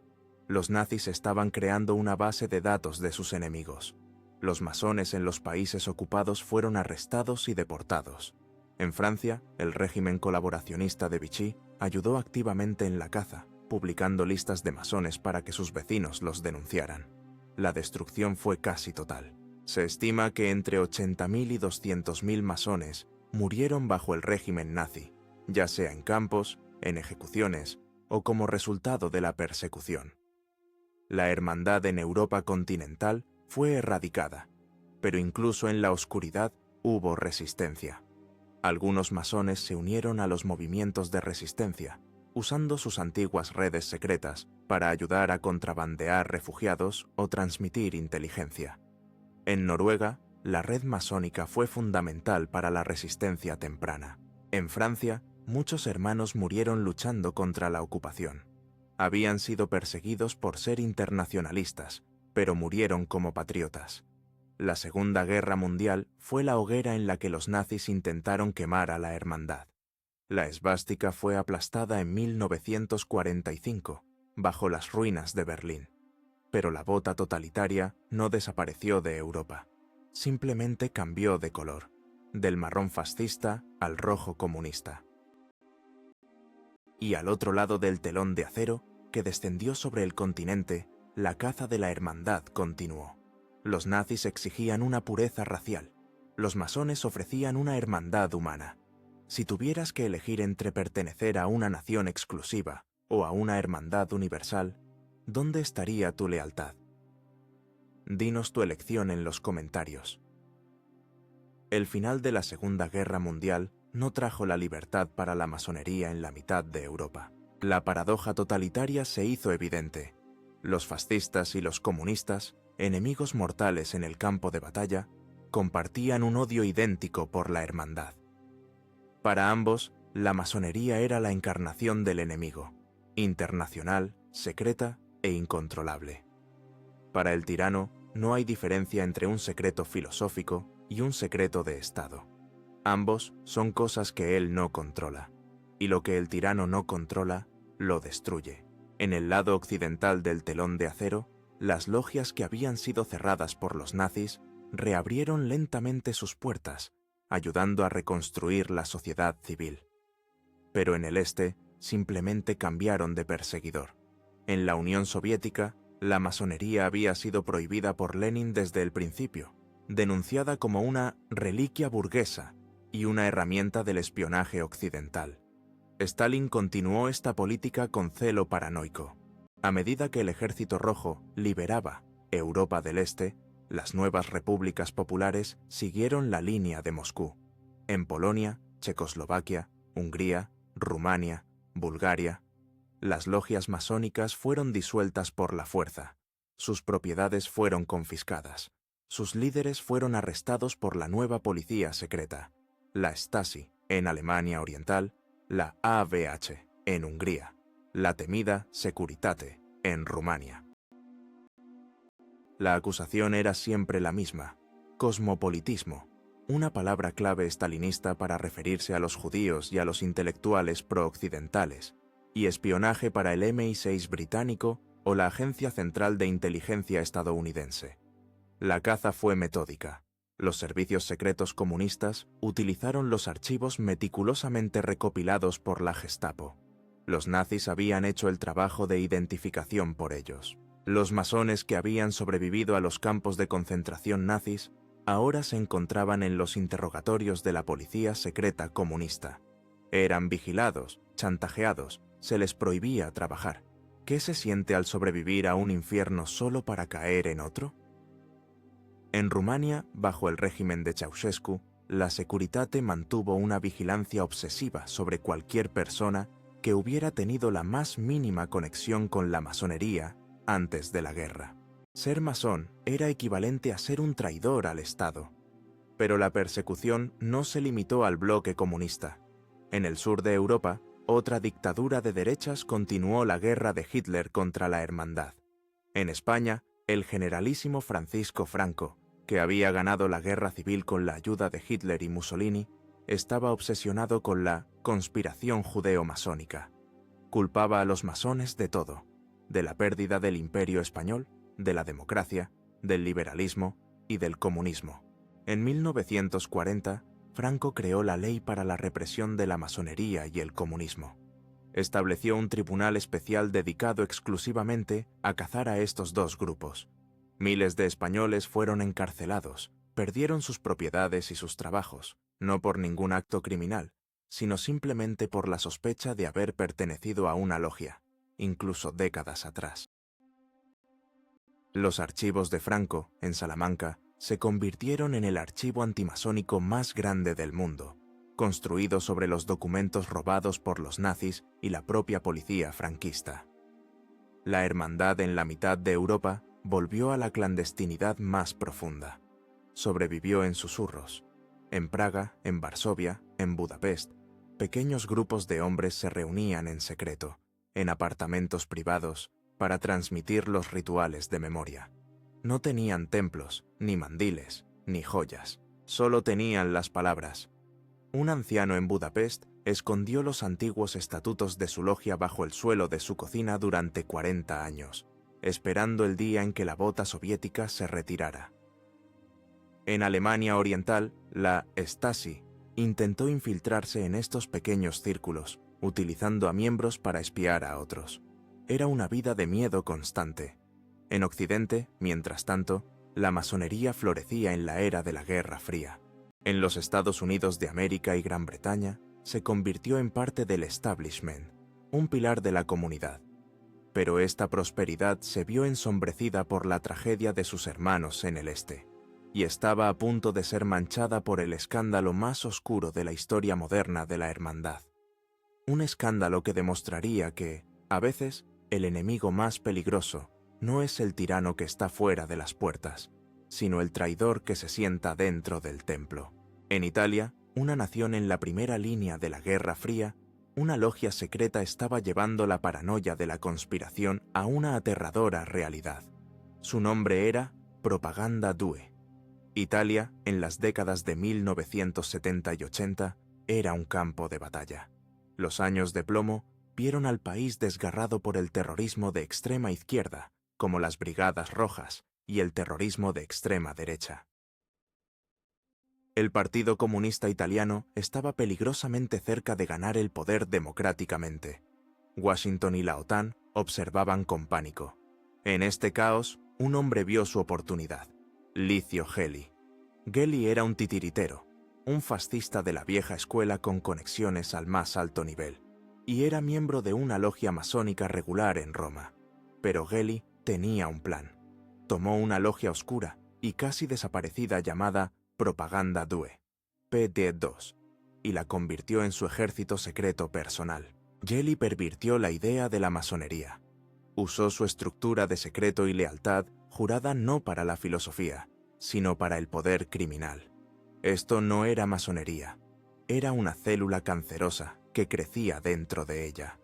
Los nazis estaban creando una base de datos de sus enemigos. Los masones en los países ocupados fueron arrestados y deportados. En Francia, el régimen colaboracionista de Vichy ayudó activamente en la caza, publicando listas de masones para que sus vecinos los denunciaran. La destrucción fue casi total. Se estima que entre 80.000 y 200.000 masones murieron bajo el régimen nazi, ya sea en campos, en ejecuciones o como resultado de la persecución. La hermandad en Europa continental fue erradicada, pero incluso en la oscuridad hubo resistencia. Algunos masones se unieron a los movimientos de resistencia, usando sus antiguas redes secretas para ayudar a contrabandear refugiados o transmitir inteligencia. En Noruega, la red masónica fue fundamental para la resistencia temprana. En Francia, muchos hermanos murieron luchando contra la ocupación. Habían sido perseguidos por ser internacionalistas, pero murieron como patriotas. La Segunda Guerra Mundial fue la hoguera en la que los nazis intentaron quemar a la hermandad. La esvástica fue aplastada en 1945, bajo las ruinas de Berlín. Pero la bota totalitaria no desapareció de Europa. Simplemente cambió de color, del marrón fascista al rojo comunista. Y al otro lado del telón de acero, que descendió sobre el continente, la caza de la hermandad continuó. Los nazis exigían una pureza racial. Los masones ofrecían una hermandad humana. Si tuvieras que elegir entre pertenecer a una nación exclusiva o a una hermandad universal, ¿dónde estaría tu lealtad? Dinos tu elección en los comentarios. El final de la Segunda Guerra Mundial no trajo la libertad para la masonería en la mitad de Europa. La paradoja totalitaria se hizo evidente. Los fascistas y los comunistas, enemigos mortales en el campo de batalla, compartían un odio idéntico por la hermandad. Para ambos, la masonería era la encarnación del enemigo, internacional, secreta e incontrolable. Para el tirano, no hay diferencia entre un secreto filosófico y un secreto de Estado. Ambos son cosas que él no controla, y lo que el tirano no controla, lo destruye. En el lado occidental del telón de acero, las logias que habían sido cerradas por los nazis reabrieron lentamente sus puertas, ayudando a reconstruir la sociedad civil. Pero en el este, simplemente cambiaron de perseguidor. En la Unión Soviética, la masonería había sido prohibida por Lenin desde el principio, denunciada como una reliquia burguesa y una herramienta del espionaje occidental. Stalin continuó esta política con celo paranoico. A medida que el Ejército Rojo liberaba Europa del Este, las nuevas repúblicas populares siguieron la línea de Moscú. En Polonia, Checoslovaquia, Hungría, Rumania, Bulgaria, las logias masónicas fueron disueltas por la fuerza. Sus propiedades fueron confiscadas. Sus líderes fueron arrestados por la nueva policía secreta, la Stasi en Alemania Oriental, la AVH en Hungría, la temida Securitate en Rumania. La acusación era siempre la misma: cosmopolitismo, una palabra clave stalinista para referirse a los judíos y a los intelectuales pro-occidentales, y espionaje para el MI6 británico o la Agencia Central de Inteligencia estadounidense. La caza fue metódica. Los servicios secretos comunistas utilizaron los archivos meticulosamente recopilados por la Gestapo. Los nazis habían hecho el trabajo de identificación por ellos. Los masones que habían sobrevivido a los campos de concentración nazis ahora se encontraban en los interrogatorios de la policía secreta comunista. Eran vigilados, chantajeados, se les prohibía trabajar. ¿Qué se siente al sobrevivir a un infierno solo para caer en otro? En Rumania, bajo el régimen de Ceausescu, la Securitate mantuvo una vigilancia obsesiva sobre cualquier persona que hubiera tenido la más mínima conexión con la masonería antes de la guerra. Ser masón era equivalente a ser un traidor al Estado. Pero la persecución no se limitó al bloque comunista. En el sur de Europa, otra dictadura de derechas continuó la guerra de Hitler contra la hermandad. En España, el generalísimo Francisco Franco, que había ganado la guerra civil con la ayuda de Hitler y Mussolini, estaba obsesionado con la conspiración judeo-masónica. Culpaba a los masones de todo, de la pérdida del Imperio español, de la democracia, del liberalismo y del comunismo. En 1940, Franco creó la Ley para la Represión de la Masonería y el Comunismo. Estableció un tribunal especial dedicado exclusivamente a cazar a estos dos grupos. Miles de españoles fueron encarcelados, perdieron sus propiedades y sus trabajos, no por ningún acto criminal, sino simplemente por la sospecha de haber pertenecido a una logia, incluso décadas atrás. Los archivos de Franco, en Salamanca, se convirtieron en el archivo antimasónico más grande del mundo, construido sobre los documentos robados por los nazis y la propia policía franquista. La hermandad en la mitad de Europa volvió a la clandestinidad más profunda. Sobrevivió en susurros. En Praga, en Varsovia, en Budapest, pequeños grupos de hombres se reunían en secreto, en apartamentos privados, para transmitir los rituales de memoria. No tenían templos, ni mandiles, ni joyas. Solo tenían las palabras. Un anciano en Budapest escondió los antiguos estatutos de su logia bajo el suelo de su cocina durante 40 años, esperando el día en que la bota soviética se retirara. En Alemania Oriental, la Stasi intentó infiltrarse en estos pequeños círculos, utilizando a miembros para espiar a otros. Era una vida de miedo constante. En Occidente, mientras tanto, la masonería florecía en la era de la Guerra Fría. En los Estados Unidos de América y Gran Bretaña, se convirtió en parte del establishment, un pilar de la comunidad. Pero esta prosperidad se vio ensombrecida por la tragedia de sus hermanos en el este, y estaba a punto de ser manchada por el escándalo más oscuro de la historia moderna de la hermandad. Un escándalo que demostraría que, a veces, el enemigo más peligroso no es el tirano que está fuera de las puertas, sino el traidor que se sienta dentro del templo. En Italia, una nación en la primera línea de la Guerra Fría, una logia secreta estaba llevando la paranoia de la conspiración a una aterradora realidad. Su nombre era Propaganda Due. Italia, en las décadas de 1970 y 80, era un campo de batalla. Los años de plomo vieron al país desgarrado por el terrorismo de extrema izquierda, como las Brigadas Rojas, y el terrorismo de extrema derecha. El Partido Comunista Italiano estaba peligrosamente cerca de ganar el poder democráticamente. Washington y la OTAN observaban con pánico. En este caos, un hombre vio su oportunidad: Licio Gelli. Gelli era un titiritero, un fascista de la vieja escuela con conexiones al más alto nivel, y era miembro de una logia masónica regular en Roma. Pero Gelli tenía un plan. Tomó una logia oscura y casi desaparecida llamada Propaganda Due, PD2, y la convirtió en su ejército secreto personal. Gelli pervirtió la idea de la masonería. Usó su estructura de secreto y lealtad jurada no para la filosofía, sino para el poder criminal. Esto no era masonería, era una célula cancerosa que crecía dentro de ella.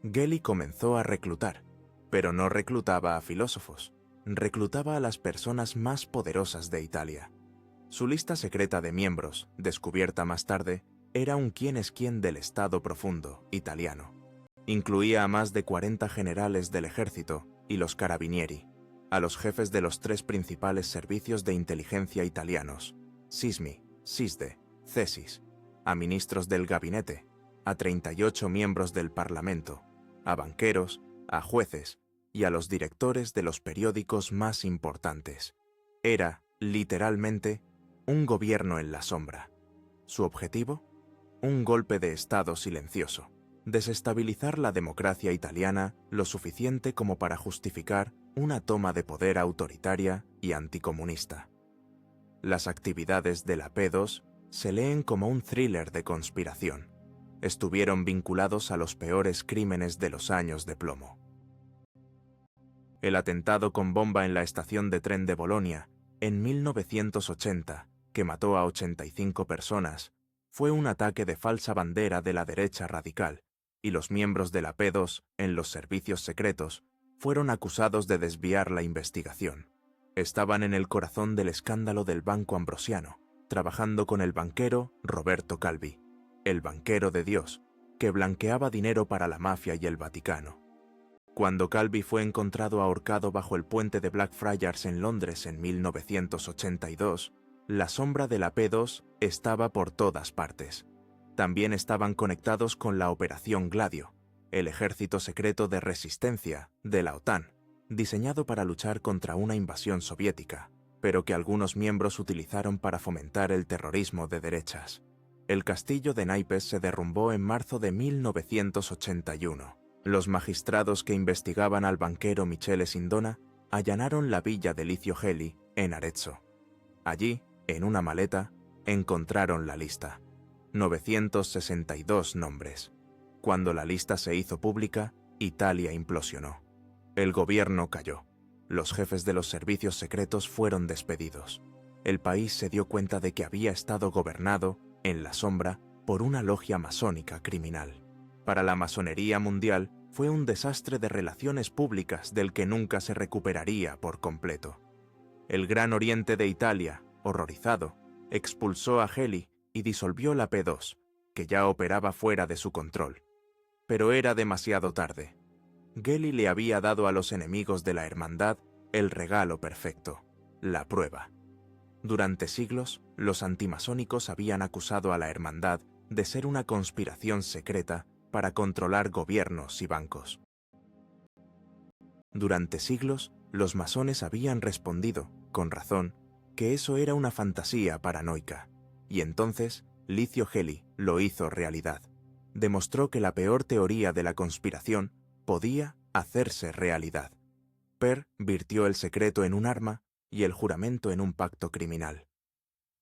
Gelli comenzó a reclutar, pero no reclutaba a filósofos, reclutaba a las personas más poderosas de Italia. Su lista secreta de miembros, descubierta más tarde, era un quién es quién del Estado profundo italiano. Incluía a más de 40 generales del ejército y los carabinieri, a los jefes de los 3 principales servicios de inteligencia italianos, SISMI, SISDE, CESIS, a ministros del gabinete, a 38 miembros del Parlamento, a banqueros, a jueces y a los directores de los periódicos más importantes. Era, literalmente, un gobierno en la sombra. ¿Su objetivo? Un golpe de Estado silencioso. Desestabilizar la democracia italiana lo suficiente como para justificar una toma de poder autoritaria y anticomunista. Las actividades de la P2 se leen como un thriller de conspiración. Estuvieron vinculados a los peores crímenes de los años de plomo. El atentado con bomba en la estación de tren de Bolonia, en 1980, que mató a 85 personas, fue un ataque de falsa bandera de la derecha radical, y los miembros de la P2 en los servicios secretos fueron acusados de desviar la investigación. Estaban en el corazón del escándalo del Banco Ambrosiano, trabajando con el banquero Roberto Calvi, el banquero de Dios, que blanqueaba dinero para la mafia y el Vaticano. Cuando Calvi fue encontrado ahorcado bajo el puente de Blackfriars en Londres en 1982, la sombra de la P2 estaba por todas partes. También estaban conectados con la Operación Gladio, el ejército secreto de resistencia de la OTAN, diseñado para luchar contra una invasión soviética, pero que algunos miembros utilizaron para fomentar el terrorismo de derechas. El castillo de naipes se derrumbó en marzo de 1981. Los magistrados que investigaban al banquero Michele Sindona allanaron la villa de Licio Gelli en Arezzo. Allí, en una maleta, encontraron la lista. 962 nombres. Cuando la lista se hizo pública, Italia implosionó. El gobierno cayó. Los jefes de los servicios secretos fueron despedidos. El país se dio cuenta de que había estado gobernado, en la sombra, por una logia masónica criminal. Para la masonería mundial, fue un desastre de relaciones públicas del que nunca se recuperaría por completo. El Gran Oriente de Italia, horrorizado, expulsó a Gelli y disolvió la P2, que ya operaba fuera de su control. Pero era demasiado tarde. Gelli le había dado a los enemigos de la hermandad el regalo perfecto, la prueba. Durante siglos, los antimasónicos habían acusado a la hermandad de ser una conspiración secreta para controlar gobiernos y bancos. Durante siglos, los masones habían respondido, con razón, que eso era una fantasía paranoica, y entonces Licio Gelli lo hizo realidad. Demostró que la peor teoría de la conspiración podía hacerse realidad. Per virtió el secreto en un arma y el juramento en un pacto criminal.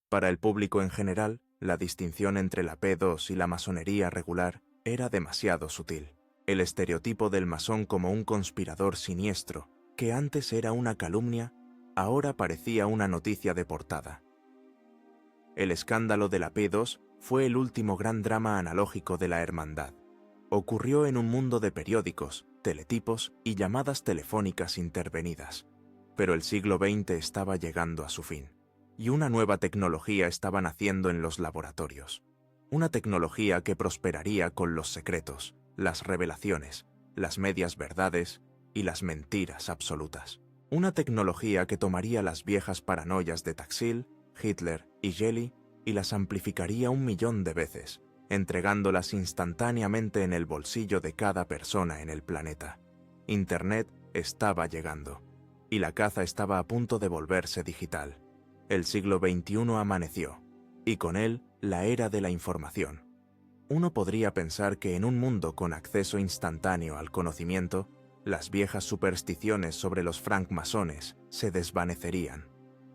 Para el público en general, la distinción entre la P2 y la masonería regular era demasiado sutil. El estereotipo del masón como un conspirador siniestro, que antes era una calumnia, ahora parecía una noticia de portada. El escándalo de la P2 fue el último gran drama analógico de la hermandad. Ocurrió en un mundo de periódicos, teletipos y llamadas telefónicas intervenidas. Pero el siglo XX estaba llegando a su fin, y una nueva tecnología estaba naciendo en los laboratorios. Una tecnología que prosperaría con los secretos, las revelaciones, las medias verdades y las mentiras absolutas. Una tecnología que tomaría las viejas paranoias de Taksil, Hitler y Gelli y las amplificaría 1.000.000 de veces, entregándolas instantáneamente en el bolsillo de cada persona en el planeta. Internet estaba llegando, y la caza estaba a punto de volverse digital. El siglo XXI amaneció, y con él la era de la información. Uno podría pensar que en un mundo con acceso instantáneo al conocimiento, las viejas supersticiones sobre los francmasones se desvanecerían.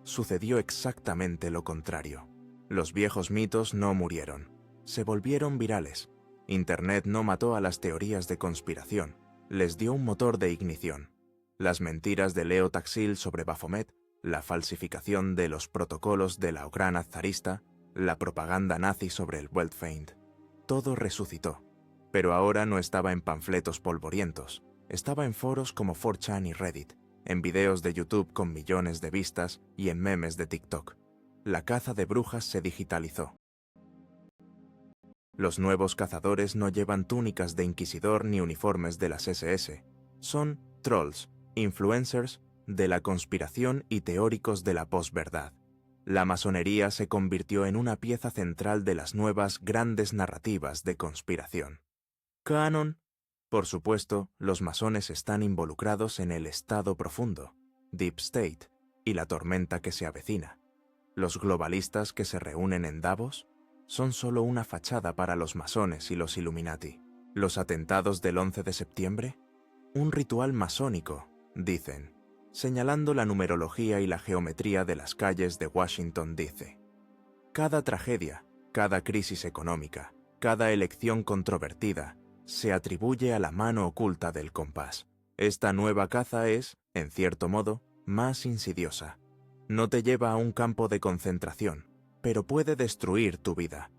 Sucedió exactamente lo contrario. Los viejos mitos no murieron, se volvieron virales. Internet no mató a las teorías de conspiración, les dio un motor de ignición. Las mentiras de Leo Taksil sobre Baphomet, la falsificación de los protocolos de la Ograna zarista, la propaganda nazi sobre el Weltfeind. Todo resucitó, pero ahora no estaba en panfletos polvorientos, estaba en foros como 4chan y Reddit, en videos de YouTube con millones de vistas y en memes de TikTok. La caza de brujas se digitalizó. Los nuevos cazadores no llevan túnicas de inquisidor ni uniformes de las SS. Son trolls, influencers de la conspiración y teóricos de la posverdad. La masonería se convirtió en una pieza central de las nuevas grandes narrativas de conspiración. Canon. Por supuesto, los masones están involucrados en el Estado profundo, Deep State, y la tormenta que se avecina. Los globalistas que se reúnen en Davos son solo una fachada para los masones y los Illuminati. Los atentados del 11 de septiembre, un ritual masónico, dicen, señalando la numerología y la geometría de las calles de Washington, D.C. Cada tragedia, cada crisis económica, cada elección controvertida, se atribuye a la mano oculta del compás. Esta nueva caza es, en cierto modo, más insidiosa. No te lleva a un campo de concentración, pero puede destruir tu vida.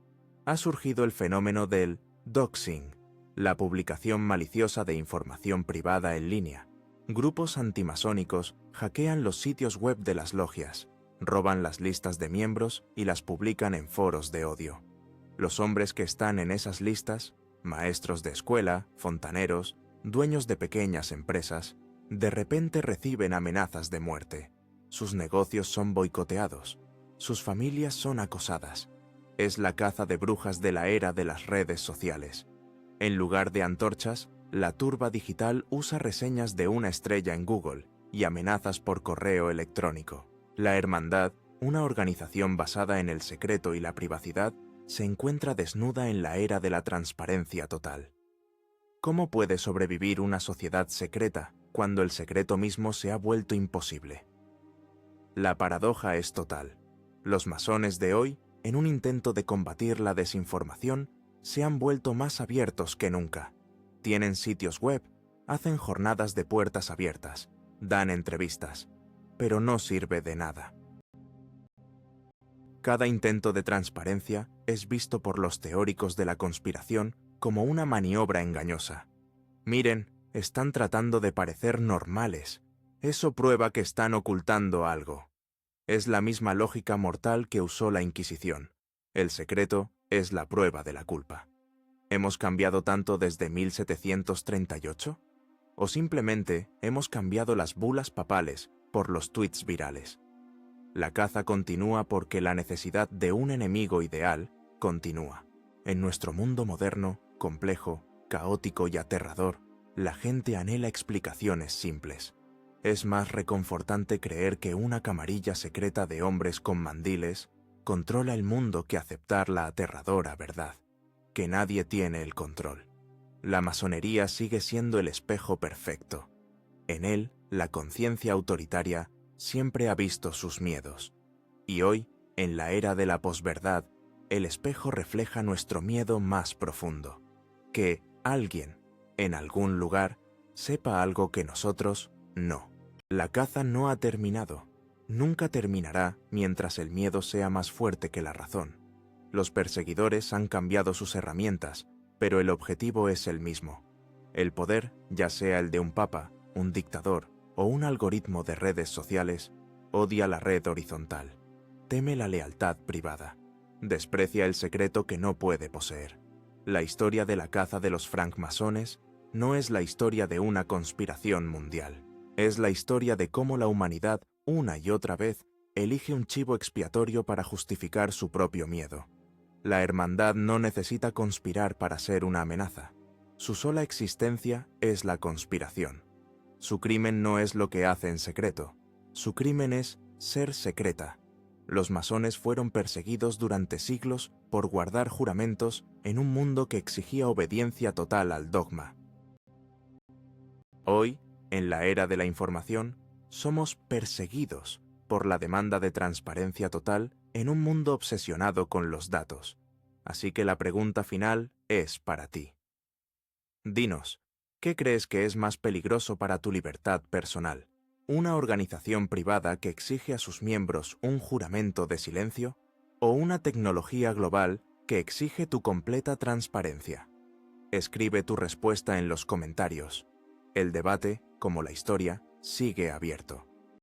Ha surgido el fenómeno del doxing, la publicación maliciosa de información privada en línea. Grupos antimasónicos hackean los sitios web de las logias, roban las listas de miembros y las publican en foros de odio. Los hombres que están en esas listas, maestros de escuela, fontaneros, dueños de pequeñas empresas, de repente reciben amenazas de muerte. Sus negocios son boicoteados. Sus familias son acosadas. Es la caza de brujas de la era de las redes sociales. En lugar de antorchas, la turba digital usa reseñas de una estrella en Google y amenazas por correo electrónico. La Hermandad, una organización basada en el secreto y la privacidad, se encuentra desnuda en la era de la transparencia total. ¿Cómo puede sobrevivir una sociedad secreta cuando el secreto mismo se ha vuelto imposible? La paradoja es total. Los masones de hoy, en un intento de combatir la desinformación, se han vuelto más abiertos que nunca. Tienen sitios web, hacen jornadas de puertas abiertas, dan entrevistas, pero no sirve de nada. Cada intento de transparencia es visto por los teóricos de la conspiración como una maniobra engañosa. Miren, están tratando de parecer normales. Eso prueba que están ocultando algo. Es la misma lógica mortal que usó la Inquisición. El secreto es la prueba de la culpa. ¿Hemos cambiado tanto desde 1738? ¿O simplemente hemos cambiado las bulas papales por los tweets virales? La caza continúa porque la necesidad de un enemigo ideal continúa. En nuestro mundo moderno, complejo, caótico y aterrador, la gente anhela explicaciones simples. Es más reconfortante creer que una camarilla secreta de hombres con mandiles controla el mundo que aceptar la aterradora verdad, que nadie tiene el control. La masonería sigue siendo el espejo perfecto. En él, la conciencia autoritaria siempre ha visto sus miedos. Y hoy, en la era de la posverdad, el espejo refleja nuestro miedo más profundo. Que alguien, en algún lugar, sepa algo que nosotros no. La caza no ha terminado. Nunca terminará mientras el miedo sea más fuerte que la razón. Los perseguidores han cambiado sus herramientas, pero el objetivo es el mismo. El poder, ya sea el de un papa, un dictador o un algoritmo de redes sociales, odia la red horizontal, teme la lealtad privada, desprecia el secreto que no puede poseer. La historia de la caza de los francmasones no es la historia de una conspiración mundial, es la historia de cómo la humanidad, una y otra vez, elige un chivo expiatorio para justificar su propio miedo. La hermandad no necesita conspirar para ser una amenaza. Su sola existencia es la conspiración. Su crimen no es lo que hace en secreto. Su crimen es ser secreta. Los masones fueron perseguidos durante siglos por guardar juramentos en un mundo que exigía obediencia total al dogma. Hoy, en la era de la información, somos perseguidos por la demanda de transparencia total en un mundo obsesionado con los datos. Así que la pregunta final es para ti. Dinos, ¿qué crees que es más peligroso para tu libertad personal? ¿Una organización privada que exige a sus miembros un juramento de silencio? ¿O una tecnología global que exige tu completa transparencia? Escribe tu respuesta en los comentarios. El debate, como la historia, sigue abierto.